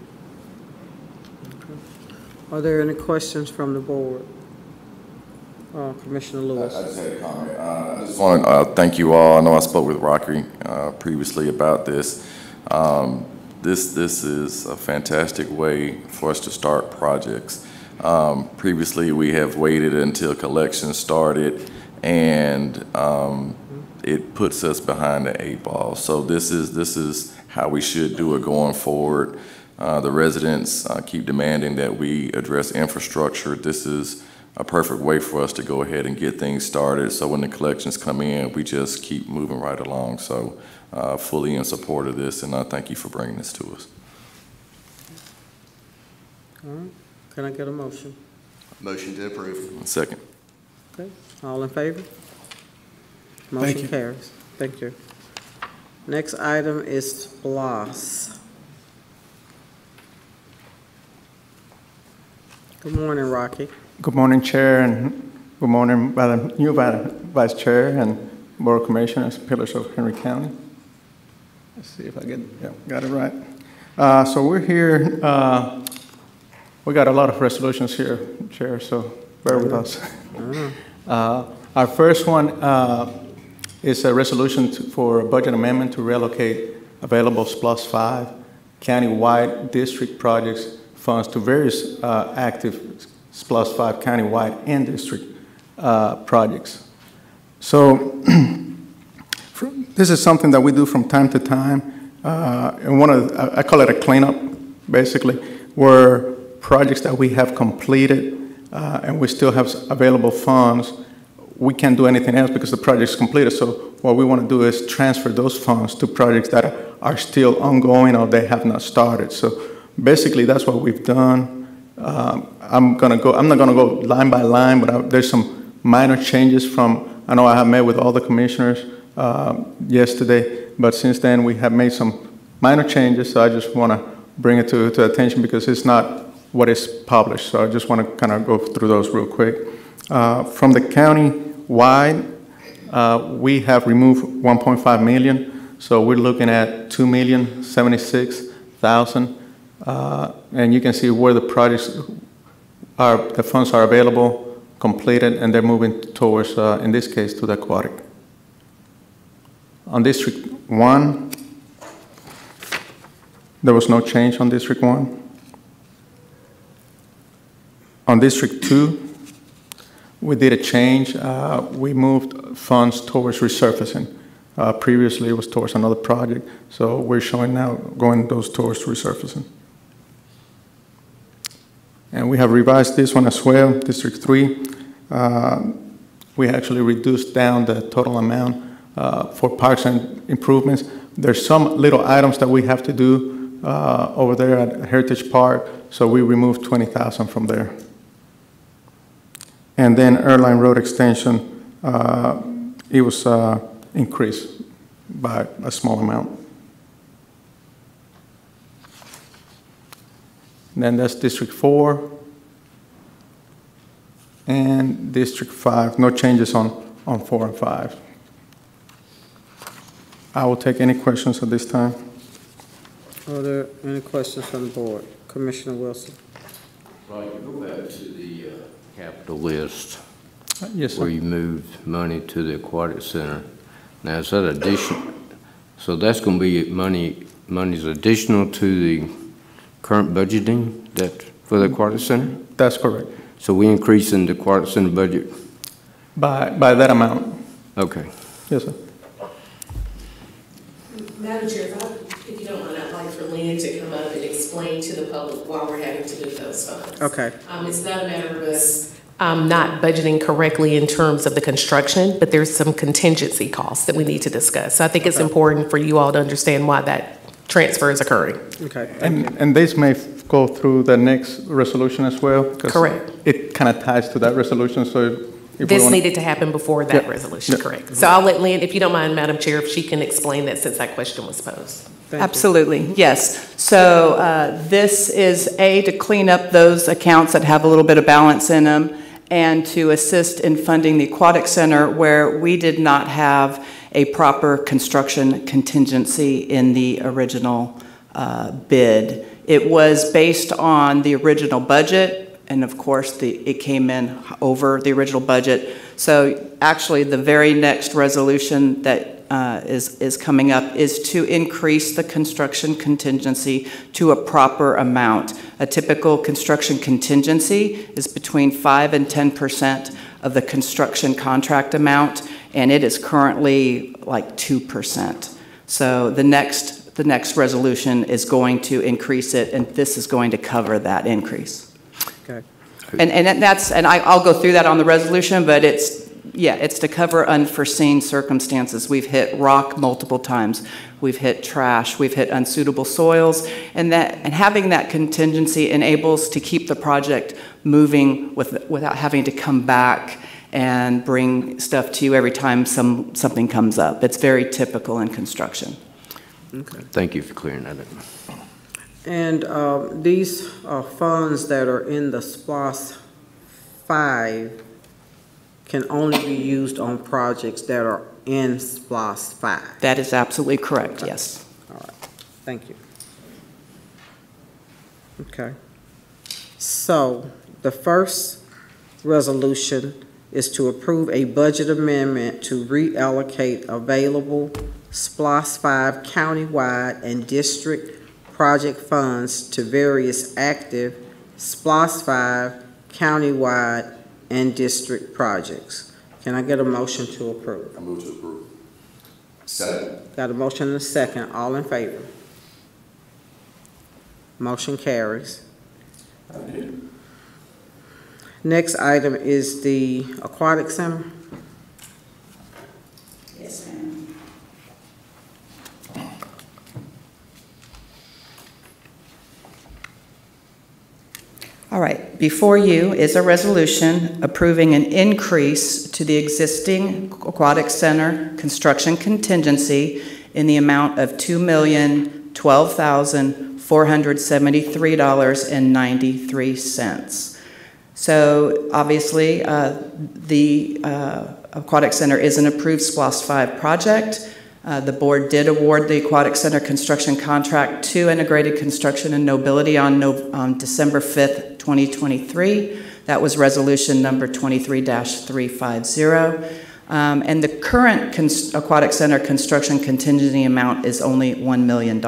Are there any questions from the board? Commissioner Lewis. I just had a comment. I just want to thank you all. I know I spoke with Rocky previously about this. This is a fantastic way for us to start projects. Previously, we have waited until collections started, and it puts us behind the 8 ball. So this is how we should do it going forward. The residents keep demanding that we address infrastructure. This is a perfect way for us to go ahead and get things started. So when the collections come in, we just keep moving right along. So fully in support of this, and I thank you for bringing this to us. All right. Can I get a motion? Motion to approve. Second. Okay. All in favor? Thank Motion you. carries. Thank you. Next item is SPLOST. Good morning, Rocky. Good morning, Chair, and good morning, Madam Vice Chair and Board of Commissioners, pillars of Henry County. Let's see if I got it right. So we're here. We got a lot of resolutions here, Chair, so bear with us. Our first one is a resolution for a budget amendment to reallocate available SPLOST 5 county-wide district projects funds to various active SPLOST 5 county-wide and district projects. So this is something that we do from time to time, and I call it a cleanup, basically, where projects that we have completed and we still have available funds, we can't do anything else because the project is completed. So what we want to do is transfer those funds to projects that are still ongoing or they have not started. So basically, that's what we've done. I'm not gonna go line by line, but there's some minor changes from. I know I have met with all the commissioners yesterday, but since then we have made some minor changes. So I just want to bring it to attention because it's not what is published. So I just want to kind of go through those real quick. From the county-wide, we have removed 1.5 million. So we're looking at 2,076,000. And you can see where the projects are, the funds are available, completed, and they're moving towards, in this case, to the aquatic. On District 1, there was no change on District 1. On District 2, we did a change. We moved funds towards resurfacing. Previously, it was towards another project, so we're showing now going those towards resurfacing. And we have revised this one as well, District 3. We actually reduced down the total amount for parks and improvements. There's some little items that we have to do over there at Heritage Park, so we removed 20,000 from there. And then Airline Road Extension, it was increased by a small amount. And then that's District 4 and District 5. No changes on 4 and 5. I will take any questions at this time. Are there any questions from the board? Commissioner Wilson. Right, go back to the capital list. Yes, sir. Where you moved money to the aquatic center. Now, is that additional? So that's going to be money's additional to the current budgeting for the aquatic center? That's correct. So we increasing the aquatic center budget? By that amount. Okay. Yes, sir. Madam Chair, if you don't mind, I'd like for Lynn to come up and explain to the public why we're having to move those funds. Okay. It's not a matter of us not budgeting correctly in terms of the construction, but there's some contingency costs that we need to discuss. So I think it's important for you all to understand why that transfer is occurring. Okay. And this may go through the next resolution as well? Correct. It kind of ties to that resolution, so we This wanna- needed to happen before that Yeah, resolution, yeah. correct? So I'll let Lynn, if you don't mind, Madam Chair, if she can explain that since that question was posed. Absolutely, yes. So this is to clean up those accounts that have a little bit of balance in them and to assist in funding the Aquatic Center where we did not have a proper construction contingency in the original bid. It was based on the original budget, and of course, it came in over the original budget. So actually, the very next resolution that is coming up is to increase the construction contingency to a proper amount. A typical construction contingency is between 5 and 10% of the construction contract amount, and it is currently like 2%. So the next resolution is going to increase it, and this is going to cover that increase. Okay. And I'll go through that on the resolution, but it's to cover unforeseen circumstances. We've hit rock multiple times. We've hit trash. We've hit unsuitable soils. And having that contingency enables to keep the project moving without having to come back and bring stuff to you every time something comes up. It's very typical in construction. Okay. Thank you for clearing that up. And these funds that are in the SPLOST 5 can only be used on projects that are in SPLOST 5. That is absolutely correct, yes. All right, thank you. Okay. So the first resolution is to approve a budget amendment to reallocate available SPLOST 5 countywide and district project funds to various active SPLOST 5 countywide and district projects. Can I get a motion to approve? I move to approve. Second. Got a motion and a second. All in favor? Motion carries. Next item is the Aquatic Center. Yes, ma'am. All right, before you is a resolution approving an increase to the existing Aquatic Center construction contingency in the amount of $2,012,473.93. So obviously, the Aquatic Center is an approved SPLOST 5 project. The board did award the Aquatic Center construction contract to Integrated Construction and Nobility on December 5th, 2023. That was resolution number 23-350. And the current Aquatic Center construction contingency amount is only $1 million.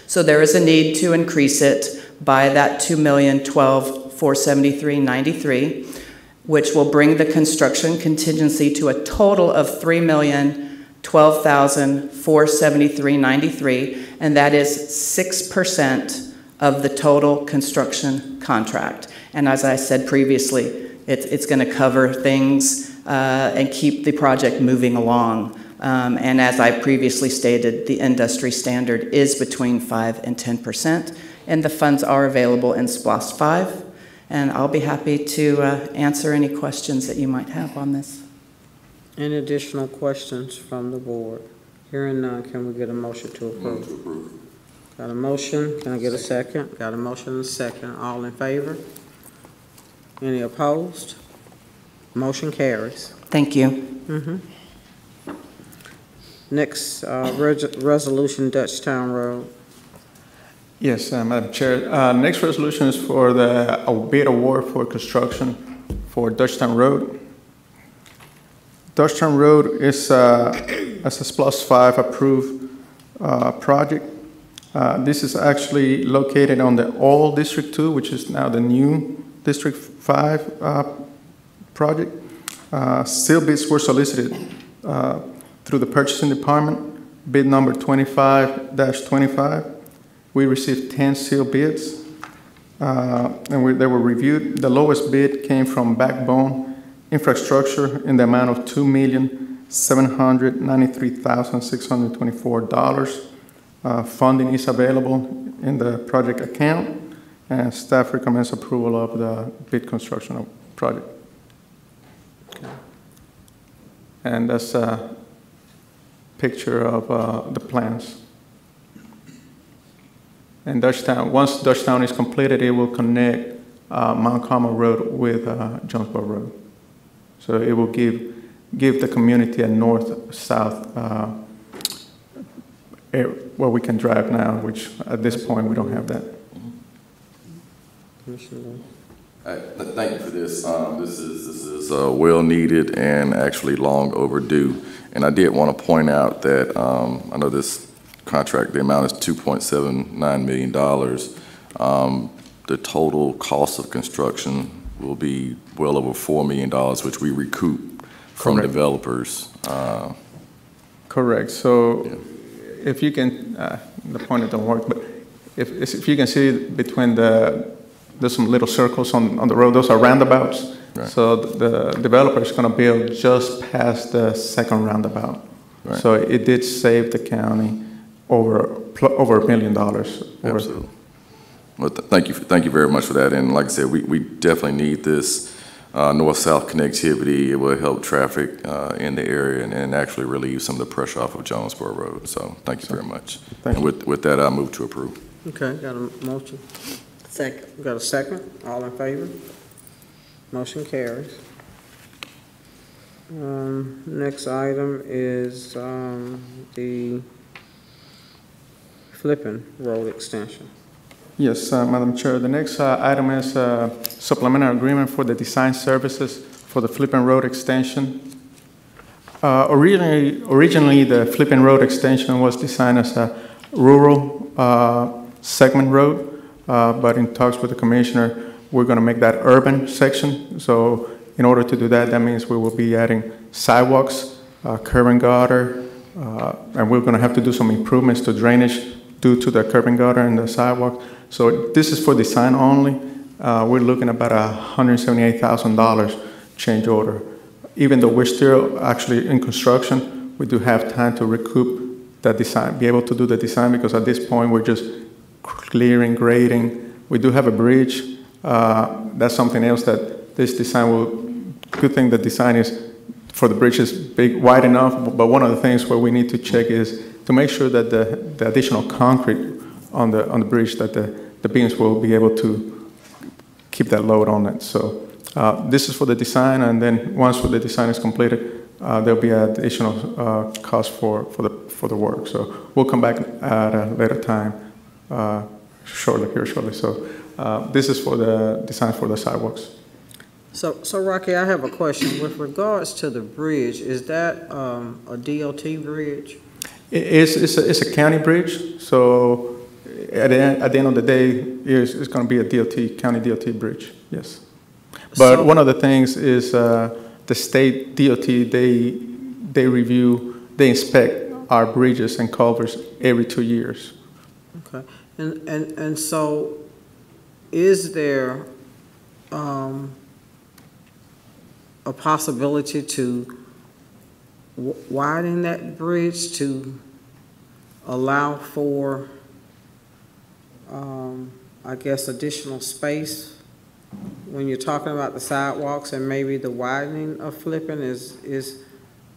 So there is a need to increase it by that $2,012,473.93, which will bring the construction contingency to a total of $3,012,473.93, and that is 6% of the total construction contract. And as I said previously, it's going to cover things and keep the project moving along. And as I previously stated, the industry standard is between 5 and 10%, and the funds are available in SPLOST 5. And I'll be happy to answer any questions that you might have on this. Any additional questions from the board? Hearing none, can we get a motion to approve? Move to approve. Got a motion? Can I get a second? Got a motion and a second. All in favor? Any opposed? Motion carries. Thank you. Next, resolution, Dutchtown Road. Yes, Madam Chair. Next resolution is for the bid award for construction for Dutchtown Road. Dutchtown Road is as a SPLOST 5 approved project. This is actually located on the old District 2, which is now the new District 5 project. Seal bids were solicited through the purchasing department, bid number 25-25. We received 10 seal bids, and they were reviewed. The lowest bid came from Backbone Infrastructure in the amount of $2,793,624. Funding is available in the project account, and staff recommends approval of the bid construction project. And that's a picture of the plans. And Dutchtown, once Dutchtown is completed, it will connect Mount Carmel Road with Jonesboro Road. So it will give the community a north-south where we can drive now, which at this point we don't have that. Thank you for this. This is well needed and actually long overdue. And I did want to point out that I know this contract, the amount is $2.79 million. The total cost of construction will be well over $4 million, which we recoup from developers. Correct. So if you can, the pointer don't work, but if you can see between there's some little circles on the road, those are roundabouts. Right. So the developer is going to build just past the second roundabout. Right. So it did save the county over $1 million. Absolutely. Well, thank you very much for that. And like I said, we definitely need this north-south connectivity. It will help traffic in the area and actually relieve some of the pressure off of Jonesboro Road. So thank you very much. Thank and with that, I move to approve. Okay, got a motion? Second. Got a second? All in favor? Motion carries. Next item is the Flippin Road extension. Yes, Madam Chair. The next item is supplemental agreement for the design services for the Flippin Road extension. Originally, the Flippin Road extension was designed as a rural segment road, but in talks with the commissioner, we're going to make that urban section. So in order to do that, that means we will be adding sidewalks, curb and gutter, and we're going to have to do some improvements to drainage due to the curb and gutter and the sidewalk. So this is for design only. We're looking at about $178,000 change order. Even though we're still actually in construction, we do have time to recoup that design, be able to do the design, because at this point we're just clearing, grading. We do have a bridge. That's something else that this design will, good thing the design is for the bridge is big, wide enough, but one of the things where we need to check is to make sure that the additional concrete on the bridge, that the beams will be able to keep that load on it. So this is for the design, and then once the design is completed, there'll be an additional cost for the work. So we'll come back at a later time shortly. So this is for the design for the sidewalks. So Rocky, I have a question. With regards to the bridge, is that a DOT bridge? It's a county bridge. So at the end of the day, it's going to be a county DOT bridge. Yes. But one of the things is the state DOT, they review, they inspect our bridges and culverts every 2 years. Okay. And so is there a possibility to widen that bridge to allow for, I guess, additional space when you're talking about the sidewalks and maybe the widening of Flippin is?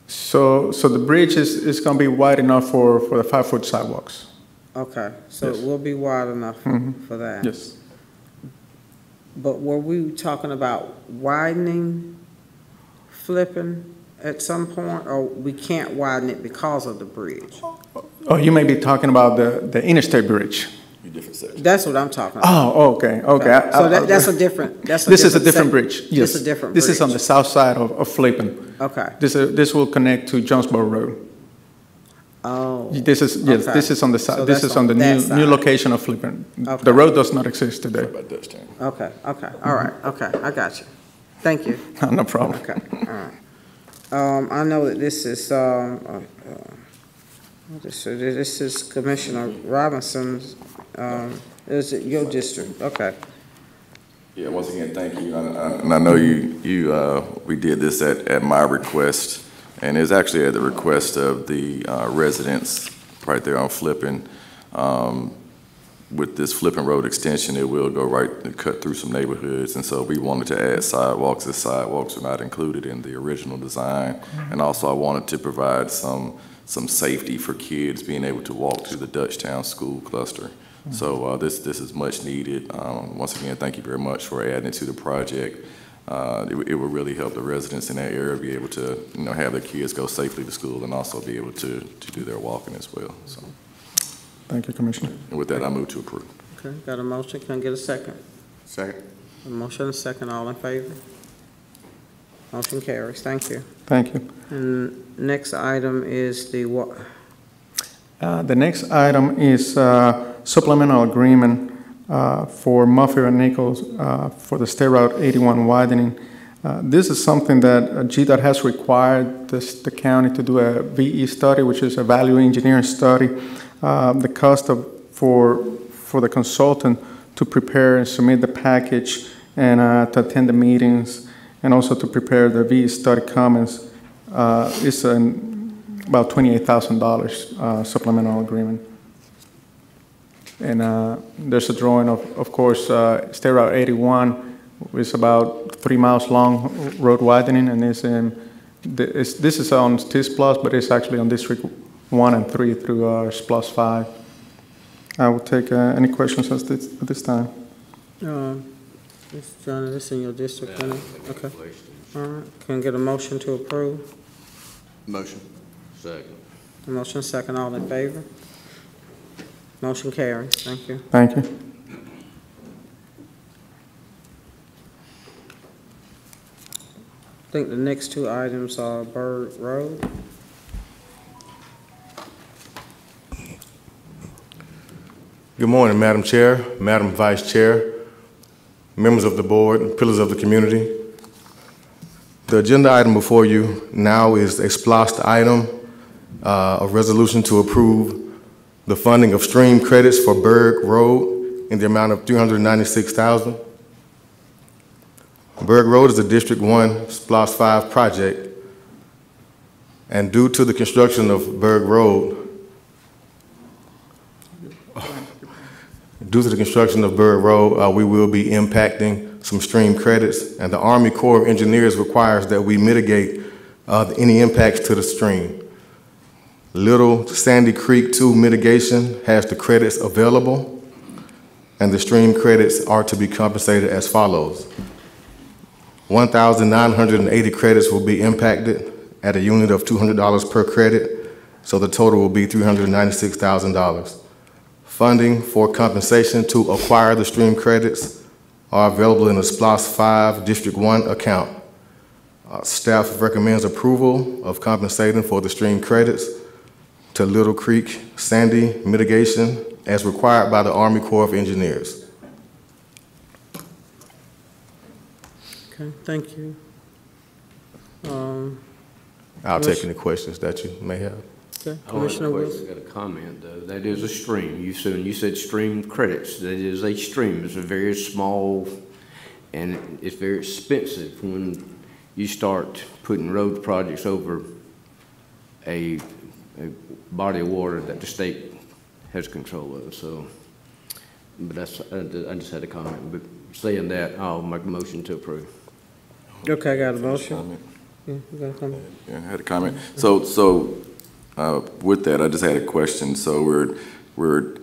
So the bridge is going to be wide enough for the 5-foot sidewalks. Okay, so yes. It will be wide enough for that. Yes. But were we talking about widening Flippin at some point, or we can't widen it because of the bridge? Oh, you may be talking about the interstate bridge. That's what I'm talking about. Oh, okay. So that's a different. This is a different bridge. Yes, this is a different. This bridge. is on the south side of Flippin. Okay. This will connect to Jonesboro Road. Oh. This is okay. This is on the side. So this is on the new location of Flippin. Okay. The road does not exist today. Okay. All right. Okay. I got you. Thank you. No problem. Okay. All right. I know that this is this is Commissioner Robinson's. Is it your district? Okay. Yeah. Once again, thank you. And I know we did this at my request, and it's actually at the request of the residents right there on Flippin. with this Flipping Road extension, it will go right and cut through some neighborhoods. And so we wanted to add sidewalks. The sidewalks were not included in the original design. And also I wanted to provide some safety for kids being able to walk through the Dutchtown school cluster. So this is much needed. Once again, thank you very much for adding it to the project. It will really help the residents in that area be able to, have their kids go safely to school and also be able to do their walking as well. So. Thank you, Commissioner. And with that, I move to approve. Okay, got a motion, can I get a second? Second. A motion and a second, all in favor? Motion carries, thank you. Thank you. And next item is the what? The next item is supplemental agreement for Muffield and Nichols for the State Route 81 widening. This is something that GDOT has required the county to do a VE study, which is a value engineering study. The cost for the consultant to prepare and submit the package and to attend the meetings and also to prepare the VE study comments is about $28,000 supplemental agreement. And there's a drawing of course, State Route 81 is about 3 miles long road widening, and this is on TIS+, but it's actually on District 1 and 3 through SPLUS 5. I will take any questions at this time. Mr. Johnny, this in your district, okay. All right, can I get a motion to approve? Motion. Second. A motion second, all in favor? Motion carries, thank you. Thank you. I think the next two items are Bird Road. Good morning, Madam Chair, Madam Vice Chair, members of the board, and pillars of the community. The agenda item before you now is a splost item, a resolution to approve the funding of stream credits for Berg Road in the amount of $396,000. Berg Road is a District 1 SPLOST 5 project, and due to the construction of Berg Road, we will be impacting some stream credits, and the Army Corps of Engineers requires that we mitigate any impacts to the stream. Little Sandy Creek 2 mitigation has the credits available, and the stream credits are to be compensated as follows. 1,980 credits will be impacted at a unit of $200 per credit, so the total will be $396,000. Funding for compensation to acquire the stream credits are available in the SPLOST 5 District 1 account. Staff recommends approval of compensating for the stream credits to Little Creek Sandy mitigation as required by the Army Corps of Engineers. Okay, thank you. I'll take any questions that you may have. Okay, Commissioner Wilson. I got a comment though. That is a stream. You said stream credits. That is a stream. It's a very small, and it's very expensive when you start putting road projects over a body of water that the state has control of. So, but I just had a comment. But saying that, I'll make a motion to approve. Okay, I got a motion. Yeah, you got a comment? Yeah, I had a comment. So with that, I just had a question. So we're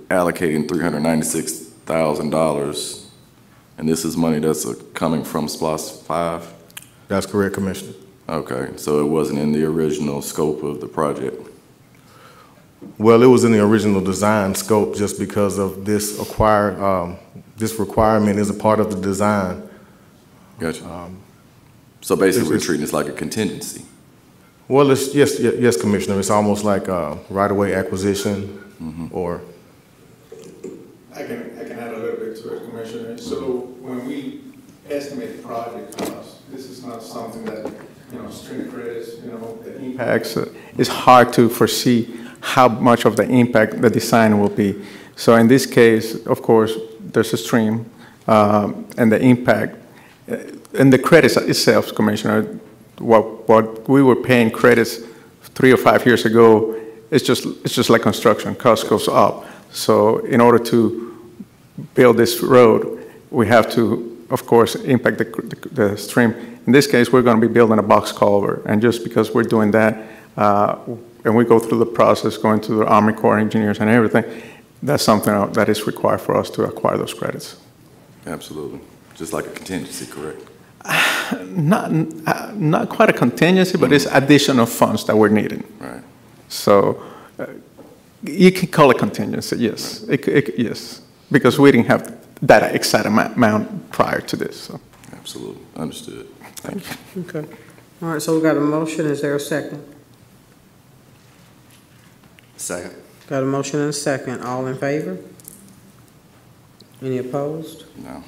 allocating $396,000, and this is money that's coming from SPLOST 5? That's correct, Commissioner. Okay, so it wasn't in the original scope of the project? Well, it was in the original design scope just because of this this requirement is a part of the design. Gotcha. So basically we're treating this like a contingency? Well, yes, Commissioner. It's almost like right-of-way acquisition or... I can add a little bit to it, Commissioner. So when we estimate the project cost, this is not something that, stream credits, the impacts. It's hard to foresee how much of the impact the design will be. So in this case, of course, there's a stream and the impact. And the credits itself, Commissioner, what we were paying credits 3 or 5 years ago, it's just like construction. Cost goes up. So in order to build this road, we have to, of course, impact the stream. In this case, we're going to be building a box culvert, and just because we're doing that, and we go through the process, going to the Army Corps engineers and everything, that's something that is required for us to acquire those credits. Absolutely. Just like a contingency, correct? Not quite a contingency, but it's additional funds that we're needing. Right. So you can call it contingency, yes. Yes, because we didn't have that exact amount prior to this. So. Absolutely. Understood. Thank you. Okay. All right, so we got a motion. Is there a second? Second. Got a motion and a second. All in favor? Any opposed? No.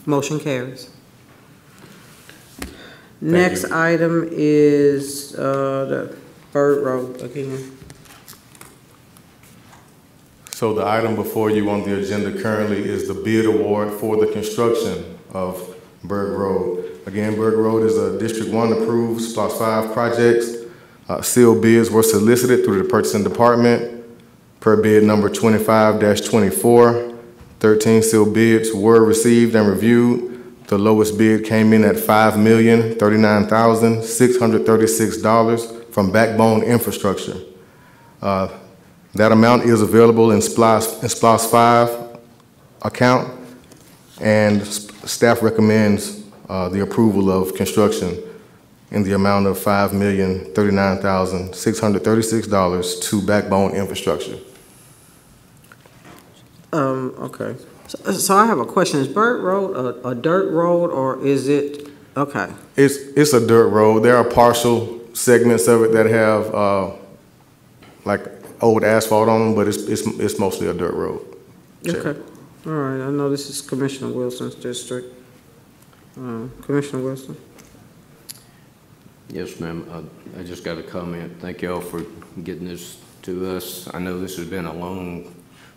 Motion carries. Next item is the Bird Road again. So the item before you on the agenda currently is the bid award for the construction of Berg Road. Again, Berg Road is a District 1 approved SPLOST 5 projects. Sealed bids were solicited through the purchasing department per bid number 25-24. 13 sealed bids were received and reviewed. The lowest bid came in at $5,039,636 from Backbone Infrastructure. That amount is available in SPLOST 5 account, and staff recommends the approval of construction in the amount of $5,039,636 to Backbone Infrastructure. Okay. So I have a question. Is Bird Road a dirt road, or is it, okay? It's a dirt road. There are partial segments of it that have like old asphalt on them, but it's mostly a dirt road. Okay. All right. I know this is Commissioner Wilson's district. Commissioner Wilson. Yes, ma'am. I just got a comment. Thank you all for getting this to us. I know this has been a long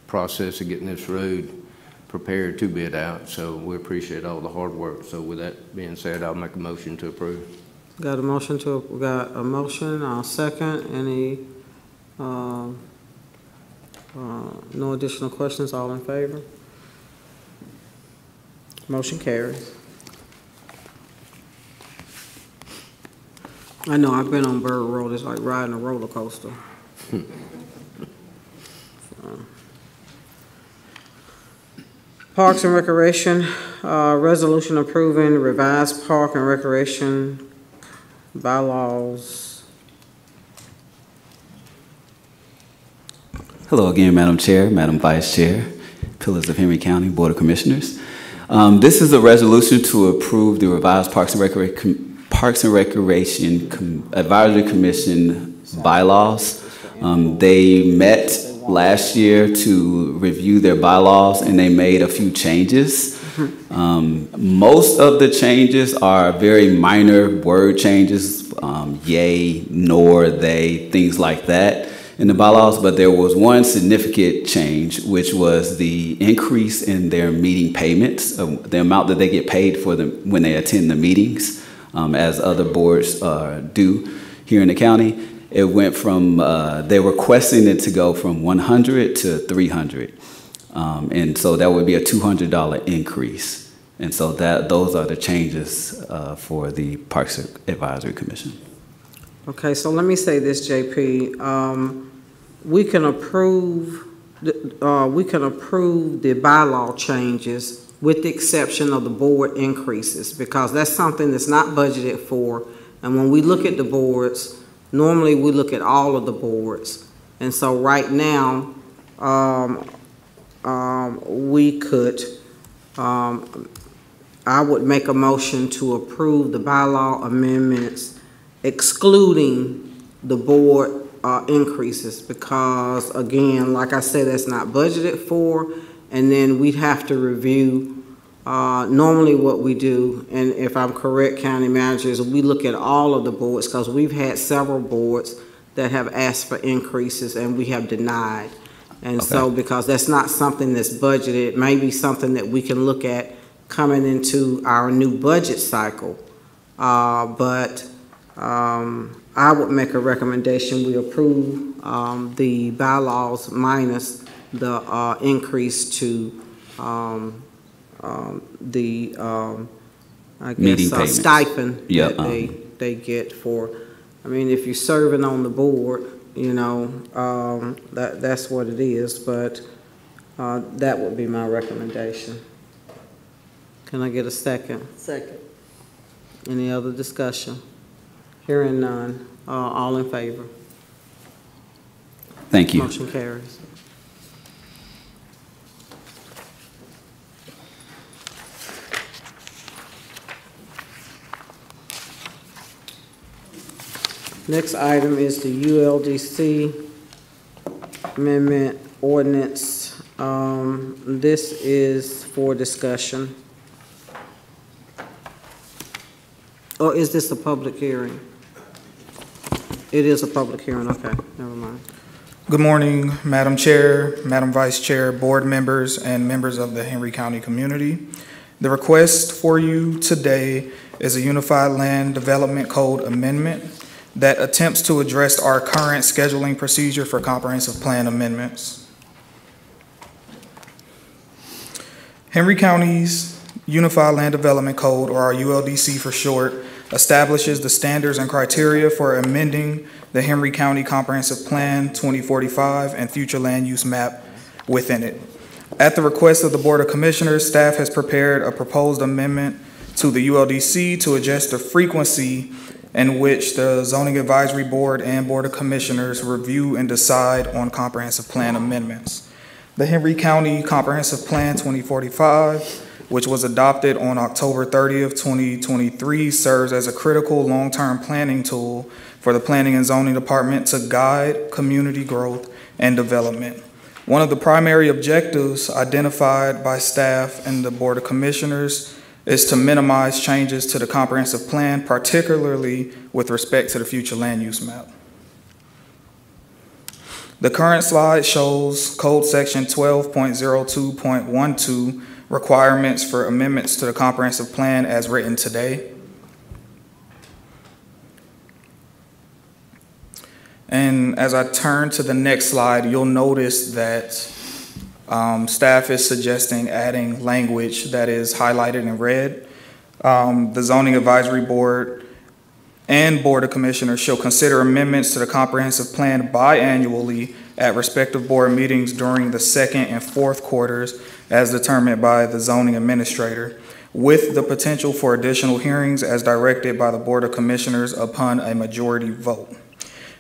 process of getting this road prepared to bid out, so we appreciate all the hard work. So with that being said, I'll make a motion to approve. Got a motion, I'll second. Any, no additional questions, all in favor? Motion carries. I know, I've been on Bird Road, it's like riding a roller coaster. Parks and Recreation, resolution approving revised park and recreation bylaws. Hello again, Madam Chair, Madam Vice Chair, Pillars of Henry County Board of Commissioners. This is a resolution to approve the revised Parks and Recreation Advisory Commission bylaws. They met last year to review their bylaws, and they made a few changes. Most of the changes are very minor word changes, yay, nor, they, things like that in the bylaws, but there was one significant change, which was the increase in their meeting payments, the amount that they get paid for them when they attend the meetings, as other boards do here in the county. It went from, they were requesting it to go from 100 to 300. And so that would be a $200 increase. And so those are the changes for the Parks Advisory Commission. Okay, so let me say this, JP. We can approve the bylaw changes with the exception of the board increases, because that's something that's not budgeted for. And when we look at the boards, normally we look at all of the boards. And so right now, we could, I would make a motion to approve the bylaw amendments excluding the board increases, because again, like I said, that's not budgeted for, and then we'd have to review normally what we do, and if I'm correct, county managers, we look at all of the boards, because we've had several boards that have asked for increases and we have denied. And okay. So because that's not something that's budgeted, maybe something that we can look at coming into our new budget cycle. But I would make a recommendation we approve the bylaws minus the increase to I Meeting guess, payments. stipend Yeah, that they get for, I mean, if you're serving on the board, you know, that's what it is, but that would be my recommendation. Can I get a second? Second. Any other discussion? Hearing none, all in favor? Thank you. Motion carries. Next item is the ULDC amendment ordinance. This is for discussion. Or is this a public hearing? It is a public hearing, okay, never mind. Good morning, Madam Chair, Madam Vice Chair, board members, and members of the Henry County community. The request for you today is a Unified Land Development Code amendment that attempts to address our current scheduling procedure for comprehensive plan amendments. Henry County's Unified Land Development Code, or our ULDC for short, establishes the standards and criteria for amending the Henry County Comprehensive Plan 2045 and future land use map within it. At the request of the Board of Commissioners, staff has prepared a proposed amendment to the ULDC to adjust the frequency in which the Zoning Advisory Board and Board of Commissioners review and decide on comprehensive plan amendments. The Henry County Comprehensive Plan 2045, which was adopted on October 30th, 2023, serves as a critical long-term planning tool for the Planning and Zoning Department to guide community growth and development. One of the primary objectives identified by staff and the Board of Commissioners is to minimize changes to the comprehensive plan, particularly with respect to the future land use map. The current slide shows Code Section 12.02.12 requirements for amendments to the comprehensive plan as written today. And as I turn to the next slide, you'll notice that staff is suggesting adding language that is highlighted in red. The Zoning Advisory Board and Board of Commissioners shall consider amendments to the comprehensive plan biannually at respective board meetings during the second and fourth quarters as determined by the zoning administrator, with the potential for additional hearings as directed by the Board of Commissioners upon a majority vote.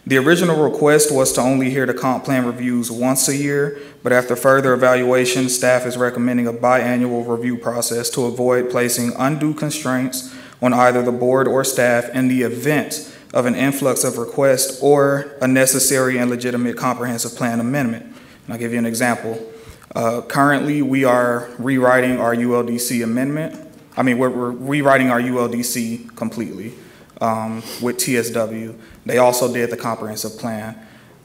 The original request was to only hear the comp plan reviews once a year, but after further evaluation, staff is recommending a biannual review process to avoid placing undue constraints on either the board or staff in the event of an influx of requests or a necessary and legitimate comprehensive plan amendment. And I'll give you an example. Currently, we are rewriting our ULDC amendment. We're rewriting our ULDC completely with TSW. They also did the comprehensive plan.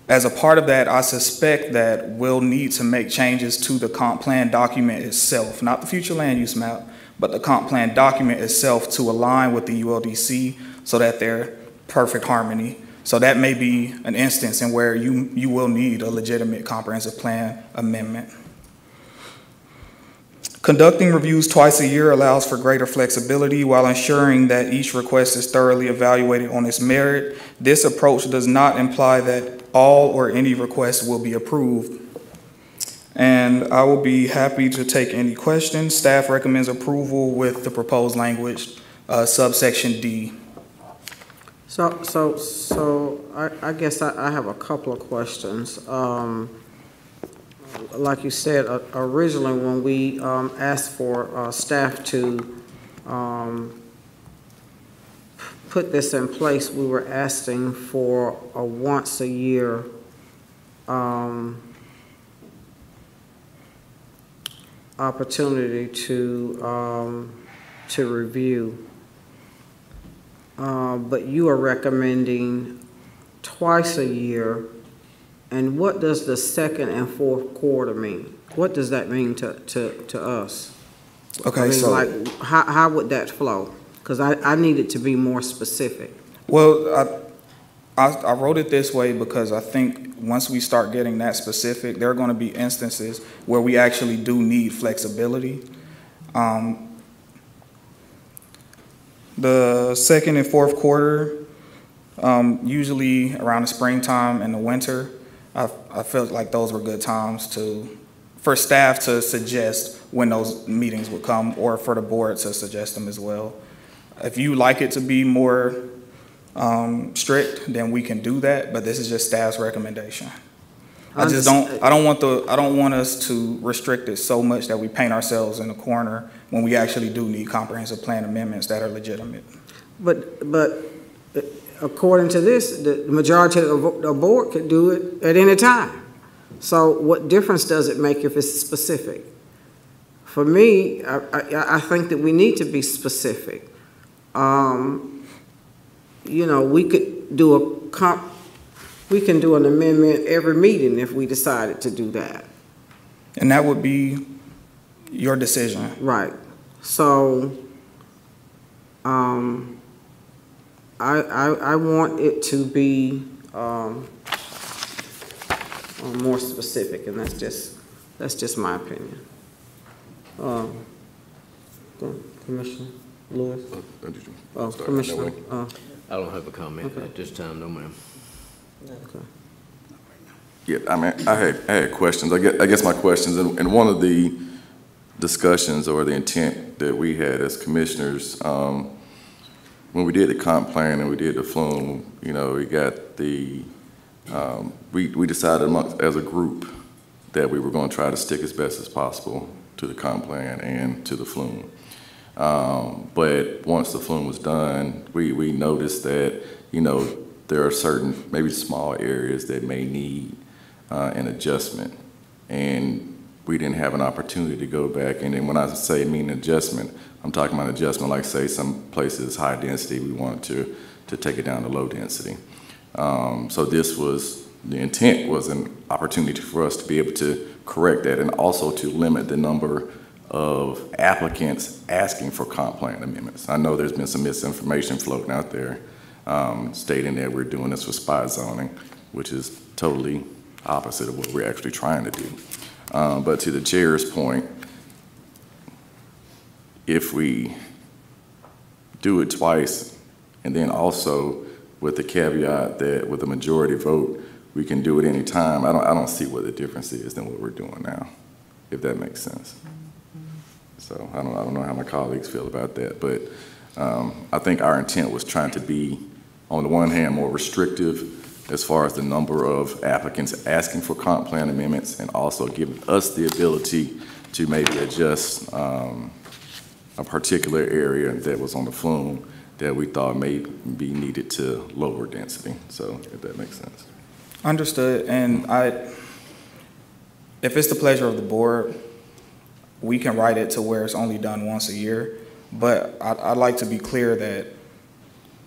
As a part of that, I suspect that we'll need to make changes to the comp plan document itself, not the future land use map, but the comp plan document itself to align with the ULDC so that they're perfect harmony. So that may be an instance in where you will need a legitimate comprehensive plan amendment. Conducting reviews twice a year allows for greater flexibility while ensuring that each request is thoroughly evaluated on its merit. This approach does not imply that all or any requests will be approved. And I will be happy to take any questions. Staff recommends approval with the proposed language, subsection D. So I guess I have a couple of questions. Like you said, originally when we asked for staff to put this in place, we were asking for a once a year opportunity to review. But you are recommending twice a year. And what does the second and fourth quarter mean? What does that mean to us? Okay, so how would that flow? Because I need it to be more specific. Well, I wrote it this way because I think once we start getting that specific, there are going to be instances where we actually do need flexibility. The second and fourth quarter, usually around the springtime and the winter, I felt like those were good times for staff to suggest when those meetings would come, or for the board to suggest them as well. If you like it to be more strict, then we can do that, but this is just staff's recommendation. I don't want us to restrict it so much that we paint ourselves in a corner when we actually do need comprehensive plan amendments that are legitimate. But according to this, the majority of the board could do it at any time. So what difference does it make if it's specific? For me, I think that we need to be specific. You know, we could do we can do an amendment every meeting if we decided to do that. And that would be your decision. Right. So, I want it to be more specific, and that's just my opinion. Commissioner Lewis? Commissioner. I don't have a comment at this time, no ma'am. Okay. Yeah, I mean, I had questions. I guess my questions, and one of the discussions or the intent that we had as commissioners, when we did the comp plan and we did the flume, you know, we got the, we decided as a group that we were going to try to stick as best as possible to the comp plan and to the flume. But once the flume was done, we noticed that, you know, there are certain, maybe small areas that may need an adjustment. And we didn't have an opportunity to go back. And then when I say mean adjustment, I'm talking about adjustment like, say, some places high density, we wanted to take it down to low density. So the intent was an opportunity for us to be able to correct that and also to limit the number of applicants asking for comp plan amendments. I know there's been some misinformation floating out there stating that we're doing this for spot zoning, which is totally opposite of what we're actually trying to do. But to the chair's point, if we do it twice, and then also with the caveat that with a majority vote, we can do it any time, I don't see what the difference is than what we're doing now, if that makes sense. So I don't know how my colleagues feel about that, but I think our intent was trying to be, on the one hand, more restrictive as far as the number of applicants asking for comp plan amendments, and also giving us the ability to maybe adjust a particular area that was on the flume that we thought may be needed to lower density. So if that makes sense. Understood. And if it's the pleasure of the board, we can write it to where it's only done once a year. But I'd like to be clear that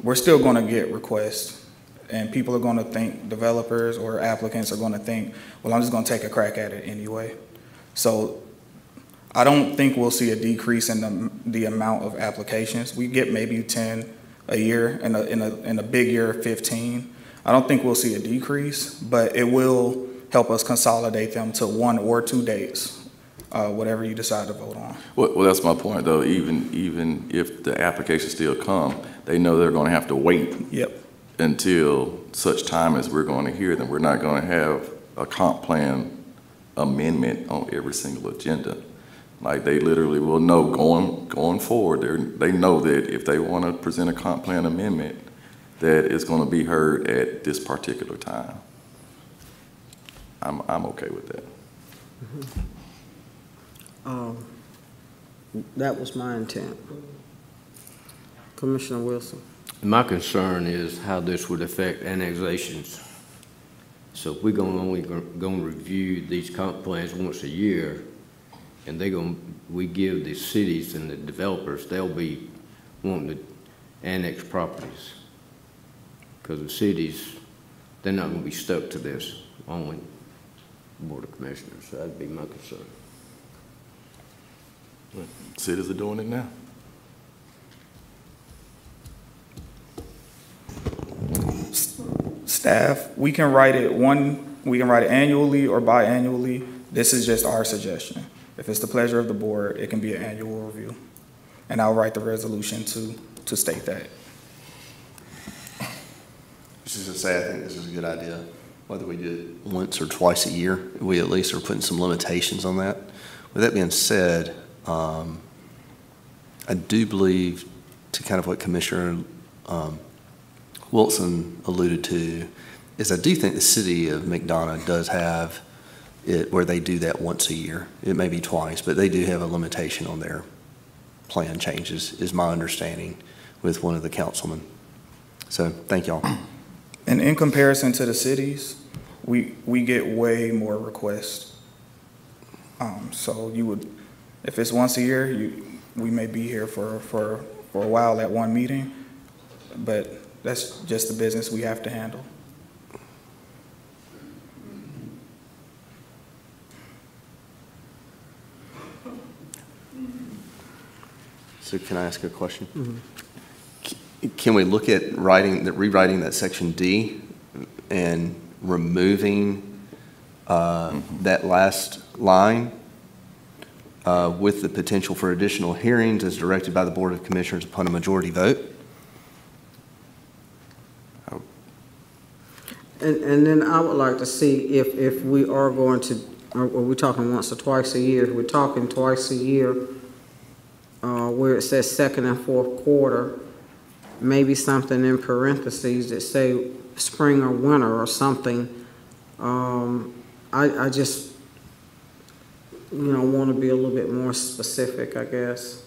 we're still going to get requests, and people are going to think, developers or applicants are going to think, well, I'm just going to take a crack at it anyway. So I don't think we'll see a decrease in the amount of applications. We get maybe 10 a year, in a big year, 15. I don't think we'll see a decrease, but it will help us consolidate them to 1 or 2 dates, whatever you decide to vote on. Well, that's my point, though. Even if the applications still come, they know they're going to have to wait until such time as we're going to hear them. We're not going to have a comp plan amendment on every single agenda. Like, they literally will know going forward. They know that if they want to present a comp plan amendment, that it's going to be heard at this particular time. I'm okay with that. That was my intent. Commissioner Wilson. My concern is how this would affect annexations. So if we're only going to review these comp plans once a year, and we give the cities and the developers, they'll be wanting to annex properties. Because the cities, they're not going to be stuck to this, only Board of Commissioners. So that'd be my concern. Cities are doing it now. staff, we can write it annually or biannually. This is just our suggestion. If it's the pleasure of the board, it can be an annual review. And I'll write the resolution to state that. Just to say, I think this is a good idea. Whether we do it once or twice a year, we at least are putting some limitations on that. With that being said, I do believe, to kind of what Commissioner Wilson alluded to, is I do think the city of McDonough does have it where they do that once a year. It may be twice, but they do have a limitation on their plan changes, is my understanding with one of the councilmen. So thank y'all. And in comparison to the cities, we get way more requests. So you would, if it's once a year, we may be here for a while at one meeting, but that's just the business we have to handle. So can I ask a question? Can we look at rewriting that section D and removing that last line with the potential for additional hearings as directed by the Board of Commissioners upon a majority vote? And then I would like to see if we are going to, are we talking once or twice a year? If we're talking twice a year, where it says second and fourth quarter, maybe something in parentheses that say spring or winter or something. I just, want to be a little bit more specific, I guess,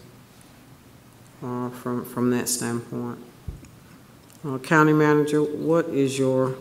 from that standpoint. County Manager, what is your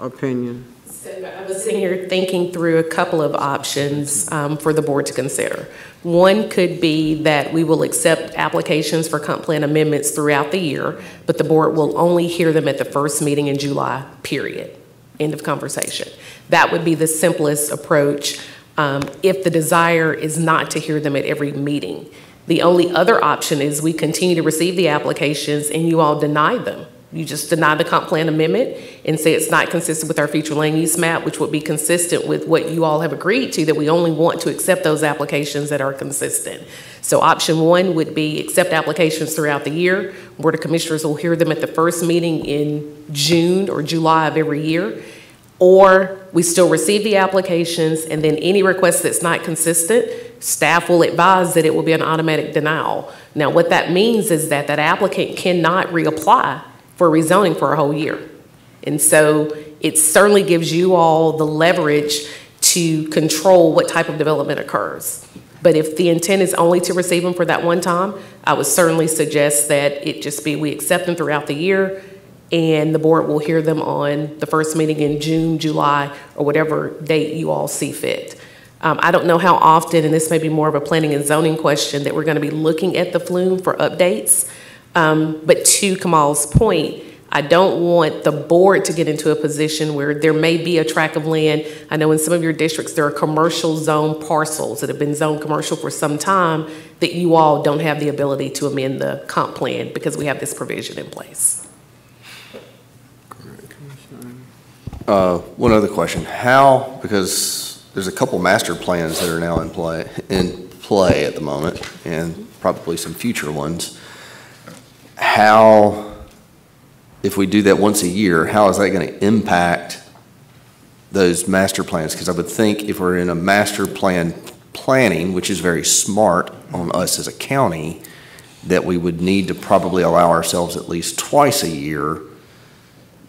opinion? So I was sitting here thinking through a couple of options for the board to consider. One could be that we will accept applications for comp plan amendments throughout the year, but the board will only hear them at the first meeting in July, period. End of conversation. That would be the simplest approach if the desire is not to hear them at every meeting. The only other option is we continue to receive the applications and you all deny them. You just deny the comp plan amendment and say it's not consistent with our future land use map, which would be consistent with what you all have agreed to, that we only want to accept those applications that are consistent. So option one would be accept applications throughout the year. Board of Commissioners will hear them at the first meeting in June or July of every year. Or we still receive the applications and then any request that's not consistent, staff will advise that it will be an automatic denial. Now what that means is that that applicant cannot reapply for rezoning for a whole year. And so it certainly gives you all the leverage to control what type of development occurs. But if the intent is only to receive them for that one time, I would certainly suggest that it just be we accept them throughout the year and the board will hear them on the first meeting in June, July, or whatever date you all see fit. I don't know how often, and this may be more of a planning and zoning question, that we're going to be looking at the flume for updates. But to Kamal's point, I don't want the board to get into a position where there may be a tract of land. I know in some of your districts there are commercial zone parcels that have been zoned commercial for some time that you all don't have the ability to amend the comp plan because we have this provision in place. One other question. How, because there's a couple master plans that are now in play at the moment, and probably some future ones. How, if we do that once a year, how is that going to impact those master plans? Because I would think if we're in a master plan planning, which is very smart on us as a county, that we would need to probably allow ourselves at least twice a year,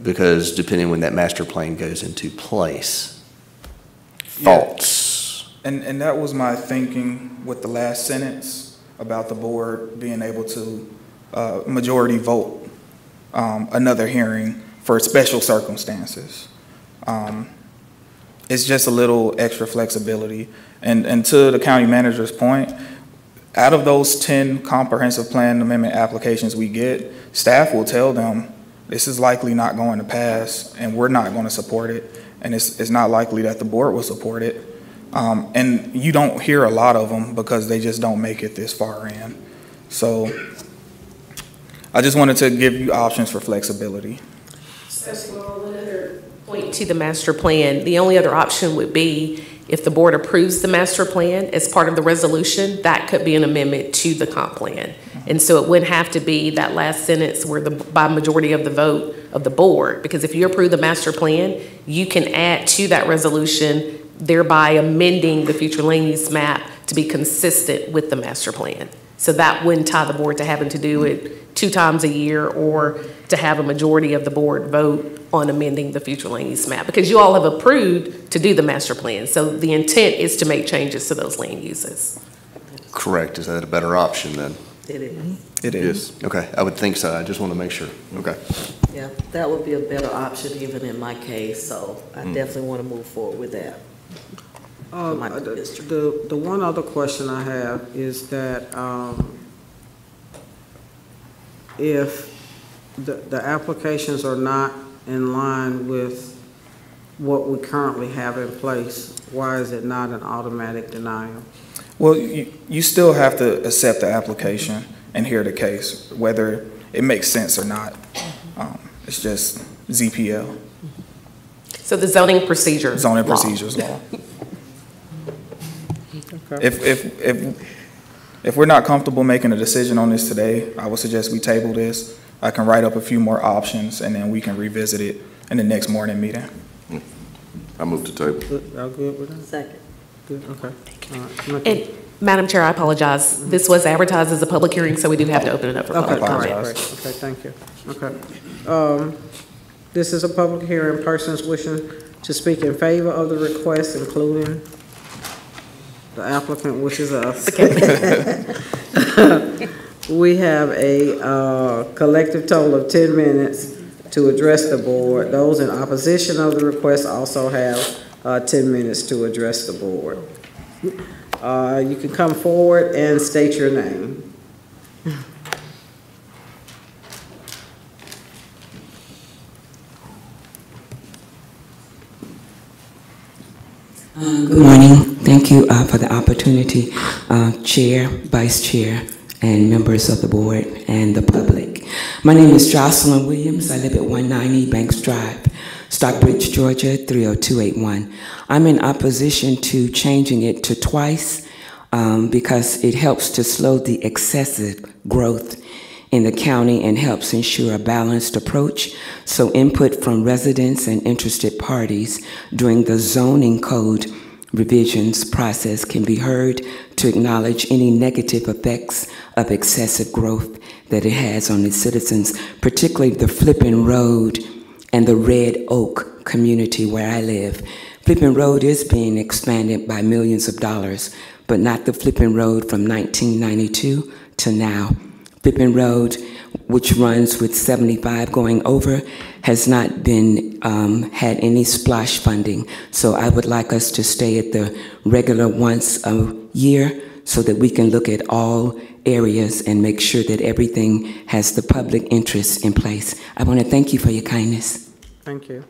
because depending when that master plan goes into place. Thoughts? Yeah. And that was my thinking with the last sentence about the board being able to majority vote another hearing for special circumstances. It's just a little extra flexibility. And to the county manager's point, out of those 10 comprehensive plan amendment applications we get, staff will tell them this is likely not going to pass and we're not going to support it, and it's not likely that the board will support it. And you don't hear a lot of them because they just don't make it this far in. So I just wanted to give you options for flexibility. One other point to the master plan. The only other option would be if the board approves the master plan as part of the resolution, that could be an amendment to the comp plan. And so it wouldn't have to be that last sentence where by majority of the vote of the board, because if you approve the master plan, you can add to that resolution, thereby amending the future land use map to be consistent with the master plan. So that wouldn't tie the board to having to do it 2 times a year or to have a majority of the board vote on amending the future land use map, because you all have approved to do the master plan. So the intent is to make changes to those land uses. Correct. Is that a better option then? It is. It is. Okay, I would think so. I just want to make sure. Okay. Yeah, that would be a better option even in my case, so I definitely want to move forward with that. The one other question I have is that if the applications are not in line with what we currently have in place, why is it not an automatic denial? Well, you still have to accept the application and hear the case, whether it makes sense or not. It's just ZPL. So the zoning procedure Zoning law. procedures law. Okay. If we're not comfortable making a decision on this today, I would suggest we table this. I can write up a few more options and then we can revisit it in the next morning meeting. I move to table. Y'all good with that? Second. Good, okay. All right. And Madam Chair, I apologize. This was advertised as a public hearing, so we do have to open it up for public comment. Okay, thank you. Okay. This is a public hearing. Persons wishing to speak in favor of the request, including the applicant, which is us. We have a collective total of 10 minutes to address the board. Those in opposition of the request also have 10 minutes to address the board. You can come forward and state your name. Good morning. Thank you for the opportunity, Chair, Vice Chair, and members of the board and the public. My name is Jocelyn Williams. I live at 190 Banks Drive, Stockbridge, Georgia, 30281. I'm in opposition to changing it to twice because it helps to slow the excessive growth in the county and helps ensure a balanced approach. So input from residents and interested parties during the zoning code revisions process can be heard to acknowledge any negative effects of excessive growth that it has on its citizens, particularly the Flippin Road and the Red Oak community where I live. Flippin Road is being expanded by millions of dollars, but not the Flippin Road from 1992 to now. Flippin Road, which runs with 75 going over, has not been had any splash funding. So I would like us to stay at the regular once a year so that we can look at all areas and make sure that everything has the public interest in place. I want to thank you for your kindness. Thank you.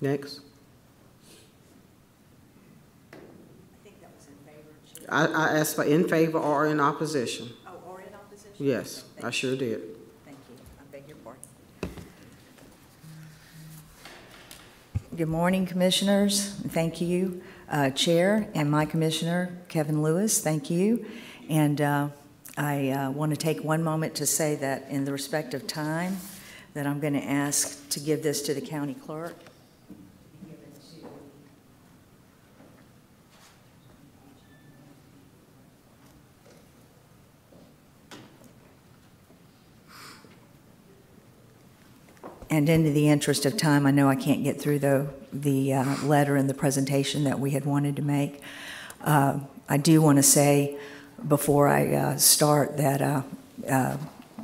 Next. I asked for in favor or in opposition. Oh, or in opposition? Yes, I sure did. Thank you. I beg your pardon. Good morning, commissioners. Thank you. Chair and my commissioner, Kevin Lewis, thank you. And I want to take one moment to say that in the respect of time, that I'm going to ask to give this to the county clerk. And in the interest of time, I know I can't get through the letter and the presentation that we had wanted to make. I do want to say before I start that,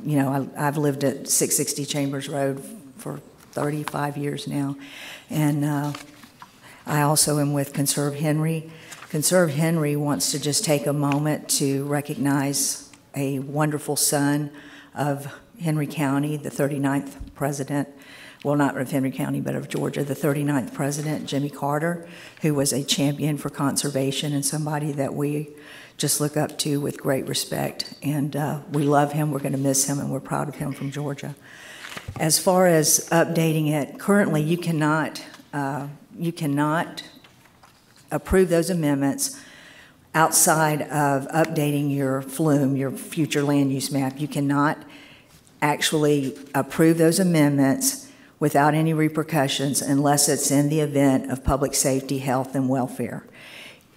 you know, I've lived at 660 Chambers Road for 35 years now. And I also am with Conserve Henry. Conserve Henry wants to just take a moment to recognize a wonderful son of Henry County, the 39th president, well, not of Henry County, but of Georgia, the 39th president, Jimmy Carter, who was a champion for conservation and somebody that we just look up to with great respect. And we love him, we're going to miss him, and we're proud of him from Georgia. As far as updating it, currently you cannot approve those amendments outside of updating your FLUME, your future land use map. You cannot actually approve those amendments without any repercussions unless it's in the event of public safety, health, and welfare.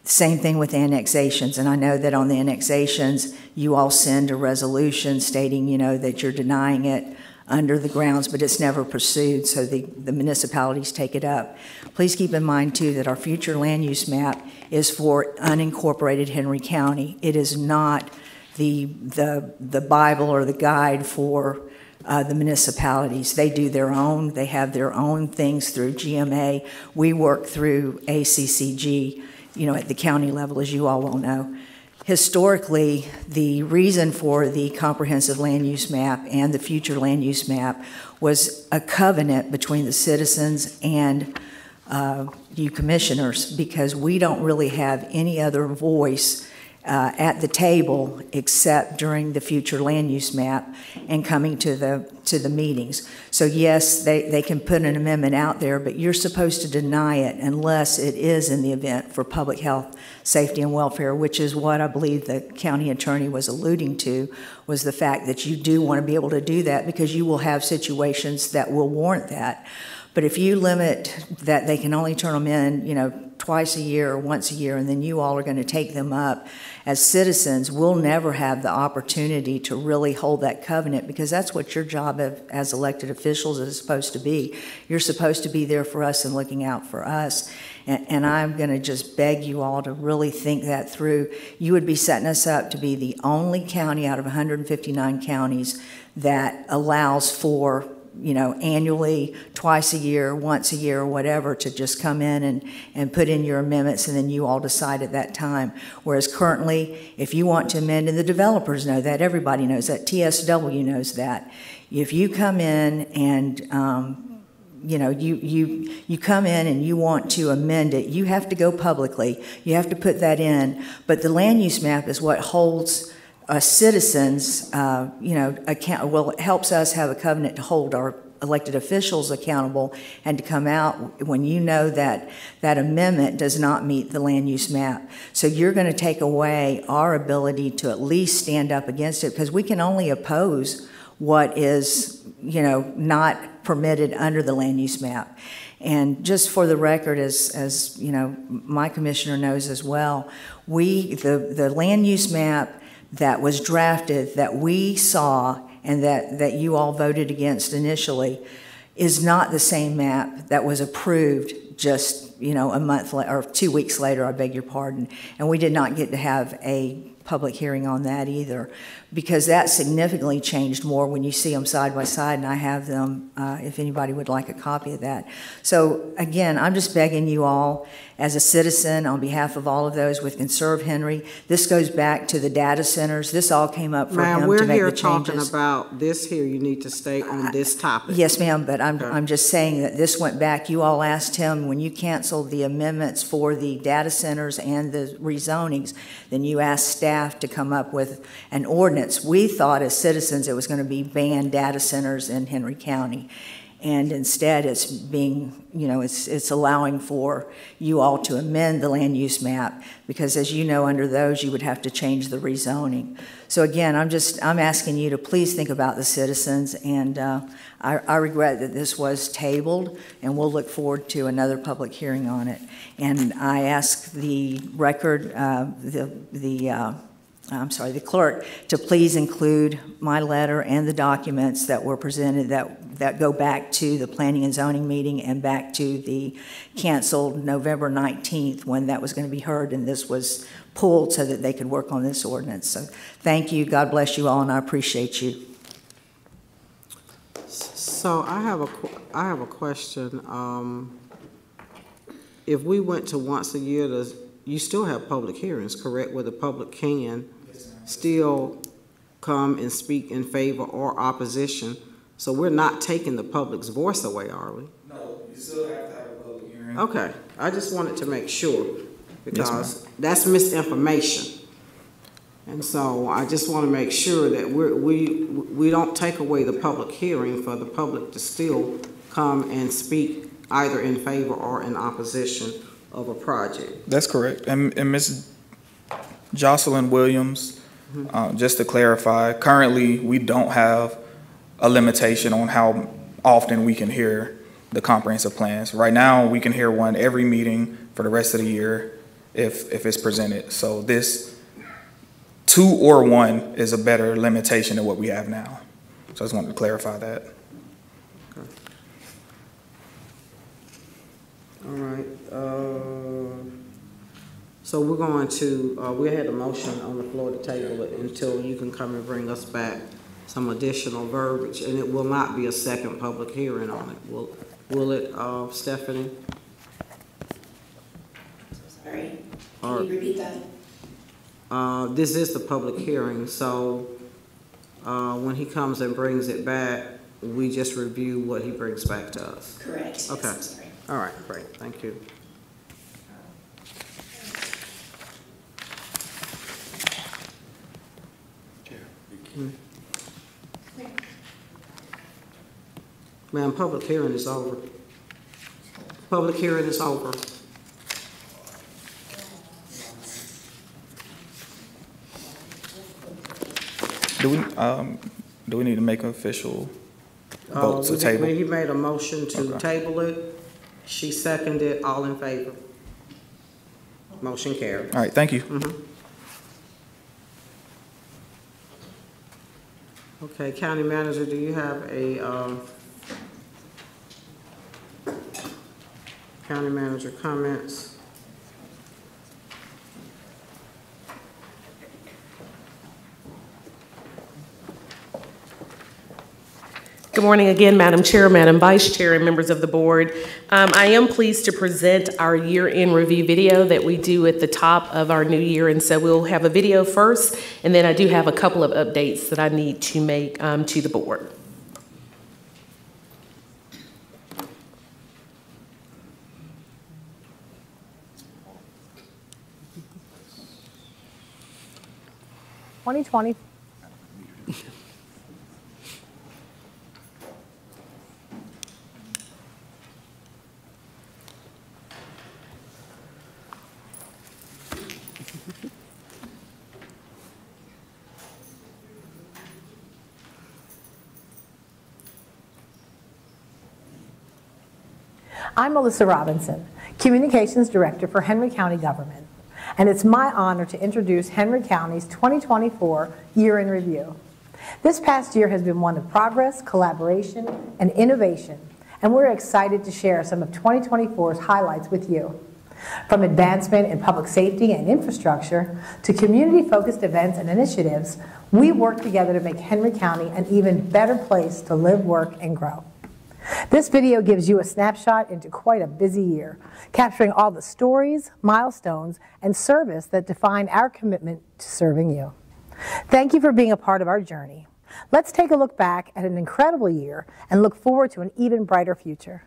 Same thing with annexations, and I know that on the annexations, you all send a resolution stating, you know, that you're denying it under the grounds, but it's never pursued, so the municipalities take it up. Please keep in mind, too, that our future land use map is for unincorporated Henry County. It is not the Bible or the guide for the municipalities. They do their own. They have their own things through GMA. We work through ACCG, you know, at the county level, as you all will know. Historically, the reason for the comprehensive land use map and the future land use map was a covenant between the citizens and you commissioners, because we don't really have any other voice at the table except during the future land use map and coming to the meetings. So yes, they can put an amendment out there, but you're supposed to deny it unless it is in the event for public health, safety, and welfare, which is what I believe the county attorney was alluding to, was the fact that you do want to be able to do that because you will have situations that will warrant that. But if you limit that they can only turn them in, you know, twice a year or once a year, and then you all are going to take them up, as citizens, we'll never have the opportunity to really hold that covenant, because that's what your job as elected officials is supposed to be. You're supposed to be there for us and looking out for us. And I'm going to just beg you all to really think that through. You would be setting us up to be the only county out of 159 counties that allows for, you know, annually, twice a year, once a year, or whatever, to just come in and put in your amendments, and then you all decide at that time. Whereas currently, if you want to amend, and the developers know that, everybody knows that, TSW knows that, if you come in and you know, you come in and you want to amend it, you have to go publicly. You have to put that in. But the land use map is what holds citizens, you know, well, it helps us have a covenant to hold our elected officials accountable and to come out when you know that that amendment does not meet the land use map. So you're going to take away our ability to at least stand up against it, because we can only oppose what is, you know, not permitted under the land use map. And just for the record, as you know, my commissioner knows as well, the land use map that was drafted, that we saw and that you all voted against initially, is not the same map that was approved just, you know, a month or 2 weeks later, I beg your pardon. And we did not get to have a public hearing on that either, because that significantly changed more when you see them side by side, and I have them if anybody would like a copy of that. So again, I'm just begging you all, as a citizen, on behalf of all of those with Conserve Henry, this goes back to the data centers. This all came up for him to make the changes. Ma'am, we're here talking about this here. You need to stay on this topic. Yes, ma'am, but I'm just saying that this went back. You all asked him, when you canceled the amendments for the data centers and the rezonings, then you asked staff to come up with an ordinance. We thought as citizens it was going to be ban data centers in Henry County. And instead it's being, you know, it's allowing for you all to amend the land use map, because as you know, under those you would have to change the rezoning. So again, I'm asking you to please think about the citizens, and I regret that this was tabled, and we'll look forward to another public hearing on it. And I ask the record, the clerk to please include my letter and the documents that were presented that go back to the Planning and Zoning meeting and back to the canceled November 19th when that was going to be heard, and this was pulled so that they could work on this ordinance. So thank you. God bless you all, and I appreciate you. So I have a question. If we went to once a year, you still have public hearings, correct, where the public can still come and speak in favor or opposition So we're not taking the public's voice away, are we? No, you still have to have a public hearing. Okay, I just wanted to make sure, Yes, because that's misinformation. And so I just want to make sure that we don't take away the public hearing for the public to still come and speak either in favor or in opposition of a project. That's correct. And Ms. Jocelyn Williams, just to clarify, currently we don't have a limitation on how often we can hear the comprehensive plans. Right now, we can hear one every meeting for the rest of the year if it's presented. So this 2 or 1 is a better limitation than what we have now. So I just wanted to clarify that. Okay. All right. So we're going to, we had a motion on the floor to table it until you can come and bring us back some additional verbiage, and it will not be a second public hearing on it. Will it, Stephanie? Sorry, can you repeat that? This is the public hearing, so when he comes and brings it back, we just review what he brings back to us. Correct. Okay. Yes, I'm sorry. All right, great, thank you. Ma'am, public hearing is over. Public hearing is over. Do we need to make an official vote to table? He made a motion to table it. She seconded. All in favor? Motion carried. All right, thank you. Okay, County Manager, do you have a County Manager comments? Good morning again, Madam Chair, Madam Vice Chair, and members of the board. I am pleased to present our year-end review video that we do at the top of our new year, and so we'll have a video first, and then I do have a couple of updates that I need to make to the board. I'm Melissa Robinson, Communications Director for Henry County Government, and it's my honor to introduce Henry County's 2024 Year in Review. This past year has been one of progress, collaboration, and innovation, and we're excited to share some of 2024's highlights with you. From advancement in public safety and infrastructure to community-focused events and initiatives, we work together to make Henry County an even better place to live, work, and grow. This video gives you a snapshot into quite a busy year, capturing all the stories, milestones, and service that define our commitment to serving you. Thank you for being a part of our journey. Let's take a look back at an incredible year and look forward to an even brighter future.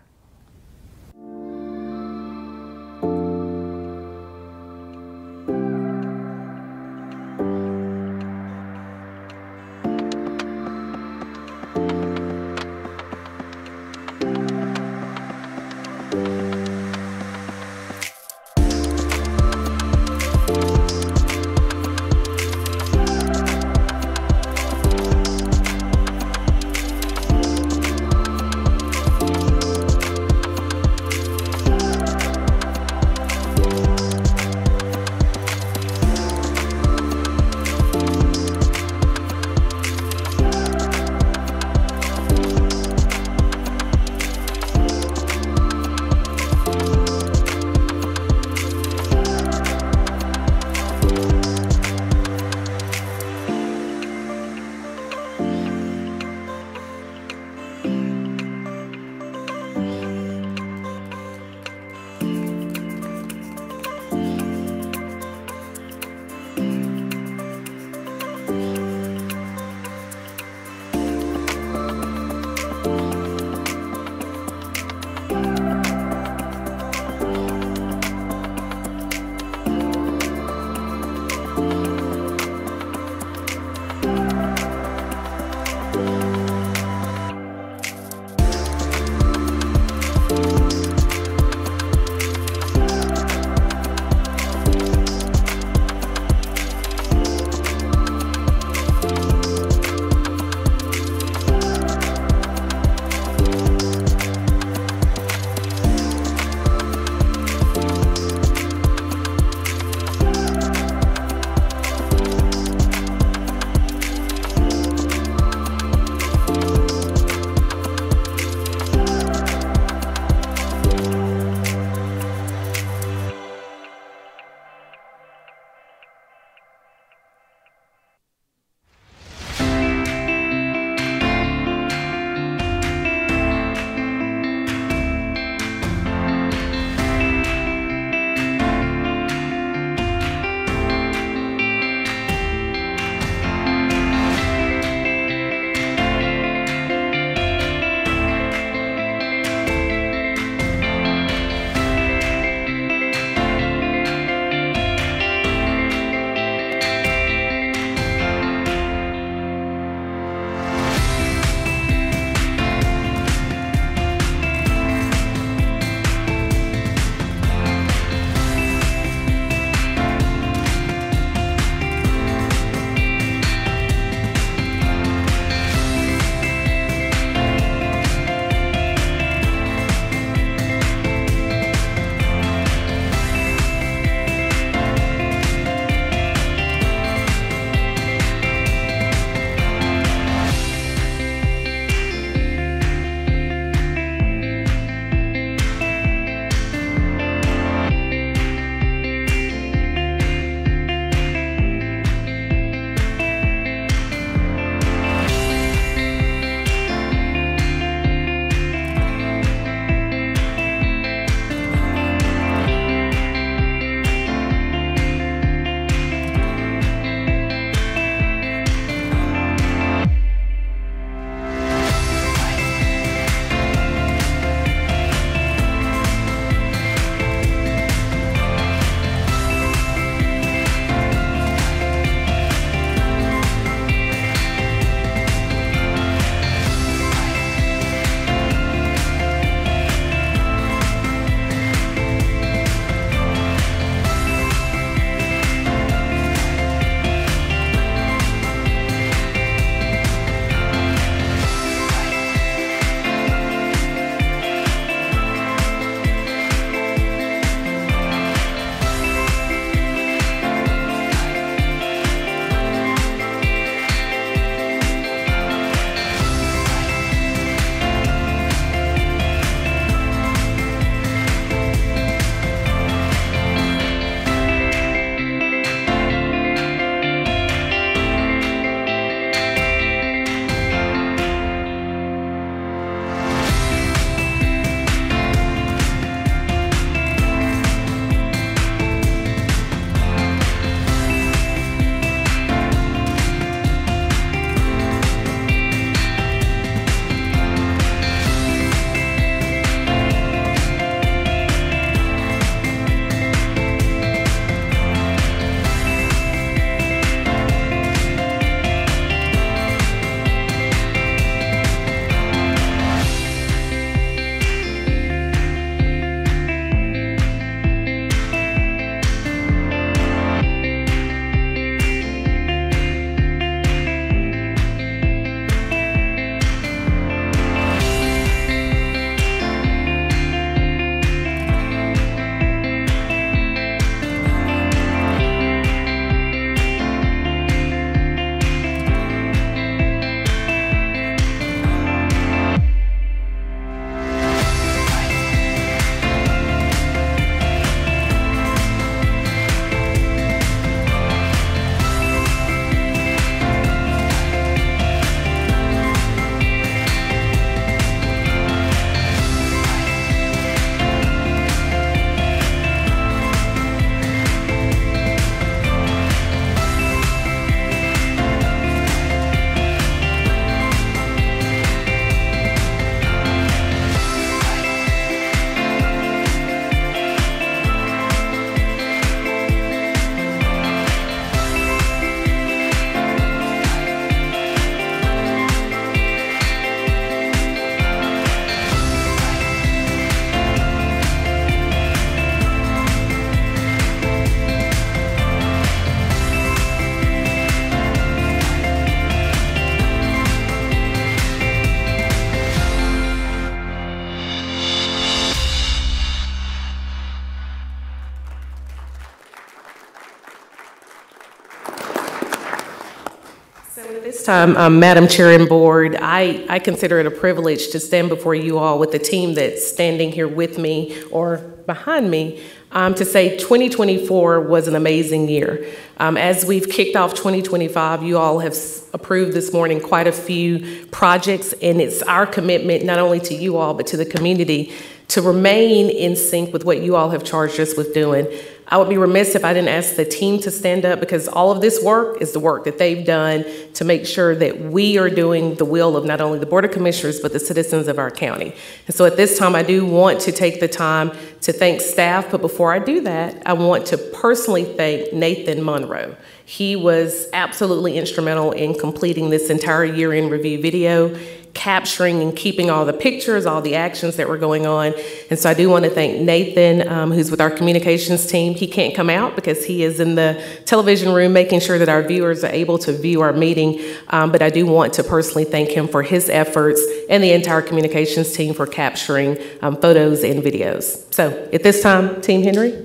This time, Madam Chair and Board, I consider it a privilege to stand before you all with the team that's standing here with me or behind me to say 2024 was an amazing year. As we've kicked off 2025, you all have approved this morning quite a few projects, and it's our commitment not only to you all but to the community to remain in sync with what you all have charged us with doing. I would be remiss if I didn't ask the team to stand up, because all of this work is the work that they've done to make sure that we are doing the will of not only the Board of Commissioners, but the citizens of our county. And so at this time, I do want to take the time to thank staff, but before I do that, I want to personally thank Nathan Monroe. He was absolutely instrumental in completing this entire year-end review video, capturing and keeping all the pictures, all the actions that were going on. And so I do want to thank Nathan, who's with our communications team. He can't come out because he is in the television room making sure that our viewers are able to view our meeting. But I do want to personally thank him for his efforts and the entire communications team for capturing photos and videos. So at this time, Team Henry.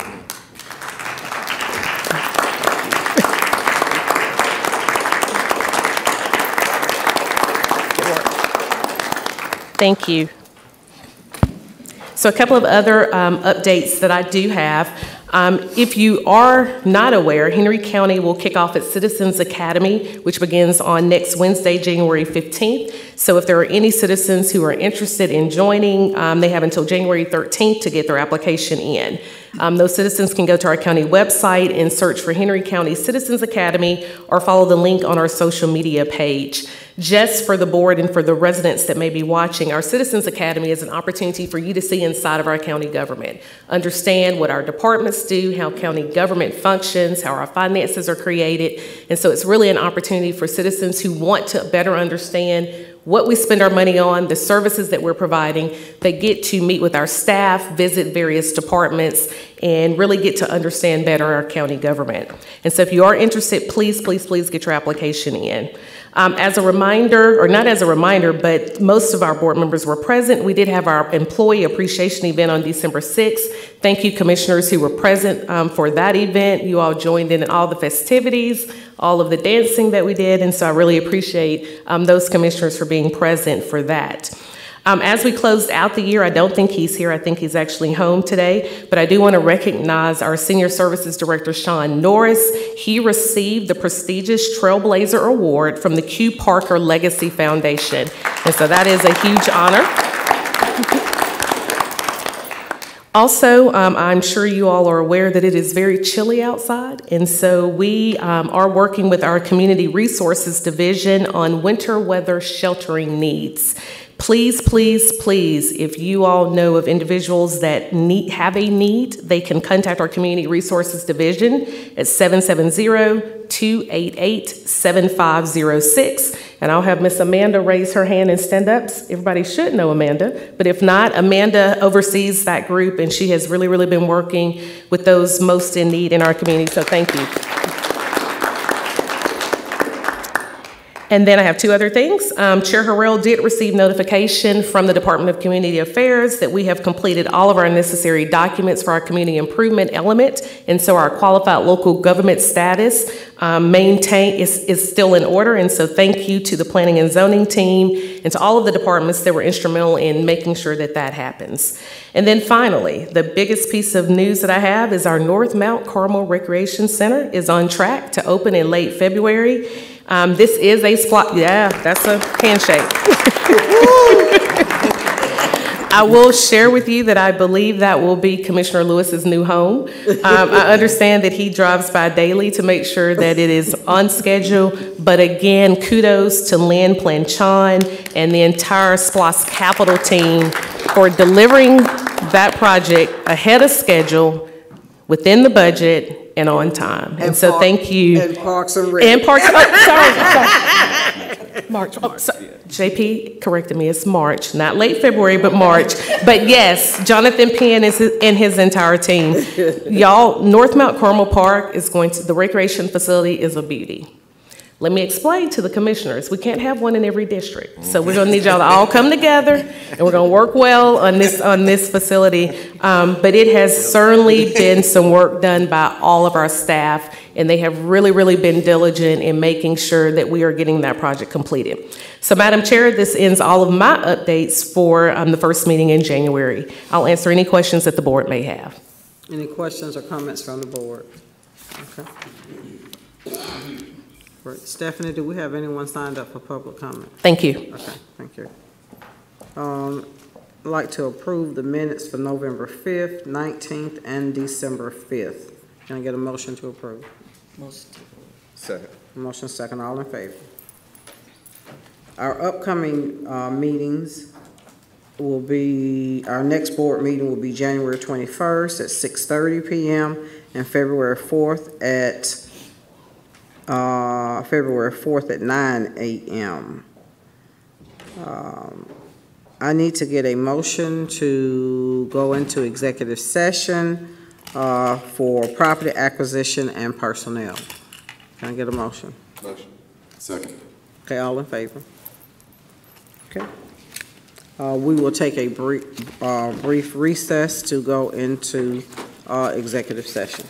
Thank you. So a couple of other updates that I do have. If you are not aware, Henry County will kick off its Citizens Academy, which begins on next Wednesday, January 15th. So if there are any citizens who are interested in joining, they have until January 13th to get their application in. Those citizens can go to our county website and search for Henry County Citizens Academy or follow the link on our social media page. Just for the board and for the residents that may be watching, our Citizens Academy is an opportunity for you to see inside of our county government, understand what our departments do, how county government functions, how our finances are created. And so it's really an opportunity for citizens who want to better understand what we spend our money on, the services that we're providing. They get to meet with our staff, visit various departments, and really get to understand better our county government. And so if you are interested, please, please, please get your application in. As a reminder, or not as a reminder, but most of our board members were present. We did have our employee appreciation event on December 6th. Thank you, commissioners who were present for that event. You all joined in all the festivities, all of the dancing that we did, and so I really appreciate those commissioners for being present for that. As we closed out the year, I don't think he's here. I think he's actually home today, but I do want to recognize our Senior Services Director, Sean Norris. He received the prestigious Trailblazer Award from the Q Parker Legacy Foundation, and so that is a huge honor. Also, I'm sure you all are aware that it is very chilly outside, and so we are working with our Community Resources Division on winter weather sheltering needs. Please, please, please, if you all know of individuals that have a need, they can contact our Community Resources Division at 770-288-7506. And I'll have Miss Amanda raise her hand and stand up. Everybody should know Amanda, but if not, Amanda oversees that group, and she has really, really been working with those most in need in our community, so thank you. And then I have two other things. Chair Harrell did receive notification from the Department of Community Affairs that we have completed all of our necessary documents for our community improvement element. And so our qualified local government status is still in order. And so thank you to the planning and zoning team and to all of the departments that were instrumental in making sure that that happens. And then finally, the biggest piece of news that I have is our North Mount Carmel Recreation Center is on track to open in late February. This is a spot, yeah, that's a handshake. I will share with you that I believe that will be Commissioner Lewis's new home. I understand that he drives by daily to make sure that it is on schedule, but again, kudos to Lynn Planchon and the entire SPLOST Capital team for delivering that project ahead of schedule, within the budget, and on time. And so thank you. And Parks and Rec. And Parks, sorry. March. JP corrected me, it's March, not late February, but March. But yes, Jonathan Penn and his entire team. Y'all, North Mount Carmel Park is the recreation facility is a beauty. Let me explain to the commissioners, we can't have one in every district. So we're gonna need y'all to all come together, and we're gonna work well on this facility. But it has certainly been some work done by all of our staff, and they have really been diligent in making sure that we are getting that project completed. So Madam Chair, this ends all of my updates for the first meeting in January. I'll answer any questions that the board may have. Any questions or comments from the board? Okay. Great. Stephanie, do we have anyone signed up for public comment? Thank you. Okay, thank you. I'd like to approve the minutes for November 5th, 19th, and December 5th. Can I get a motion to approve? Motion. Second. Motion second, all in favor. Our upcoming meetings will be, our next board meeting will be January 21st at 6:30 p.m. and February 4th at 9 a.m. I need to get a motion to go into executive session for property acquisition and personnel. Can I get a motion? Motion. Second. Okay, all in favor? Okay. We will take a brief recess to go into executive session.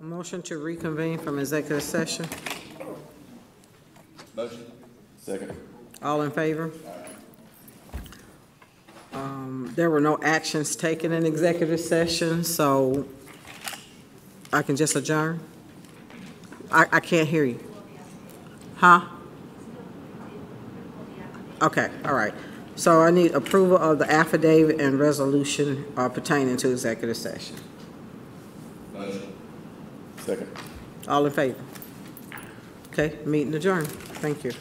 Motion to reconvene from executive session. Motion. Second. All in favor? There were no actions taken in executive session, so I can just adjourn? I can't hear you. Huh? Okay, all right. So I need approval of the affidavit and resolution pertaining to executive session. Motion. Second. All in favor? Okay, meeting adjourned. Thank you.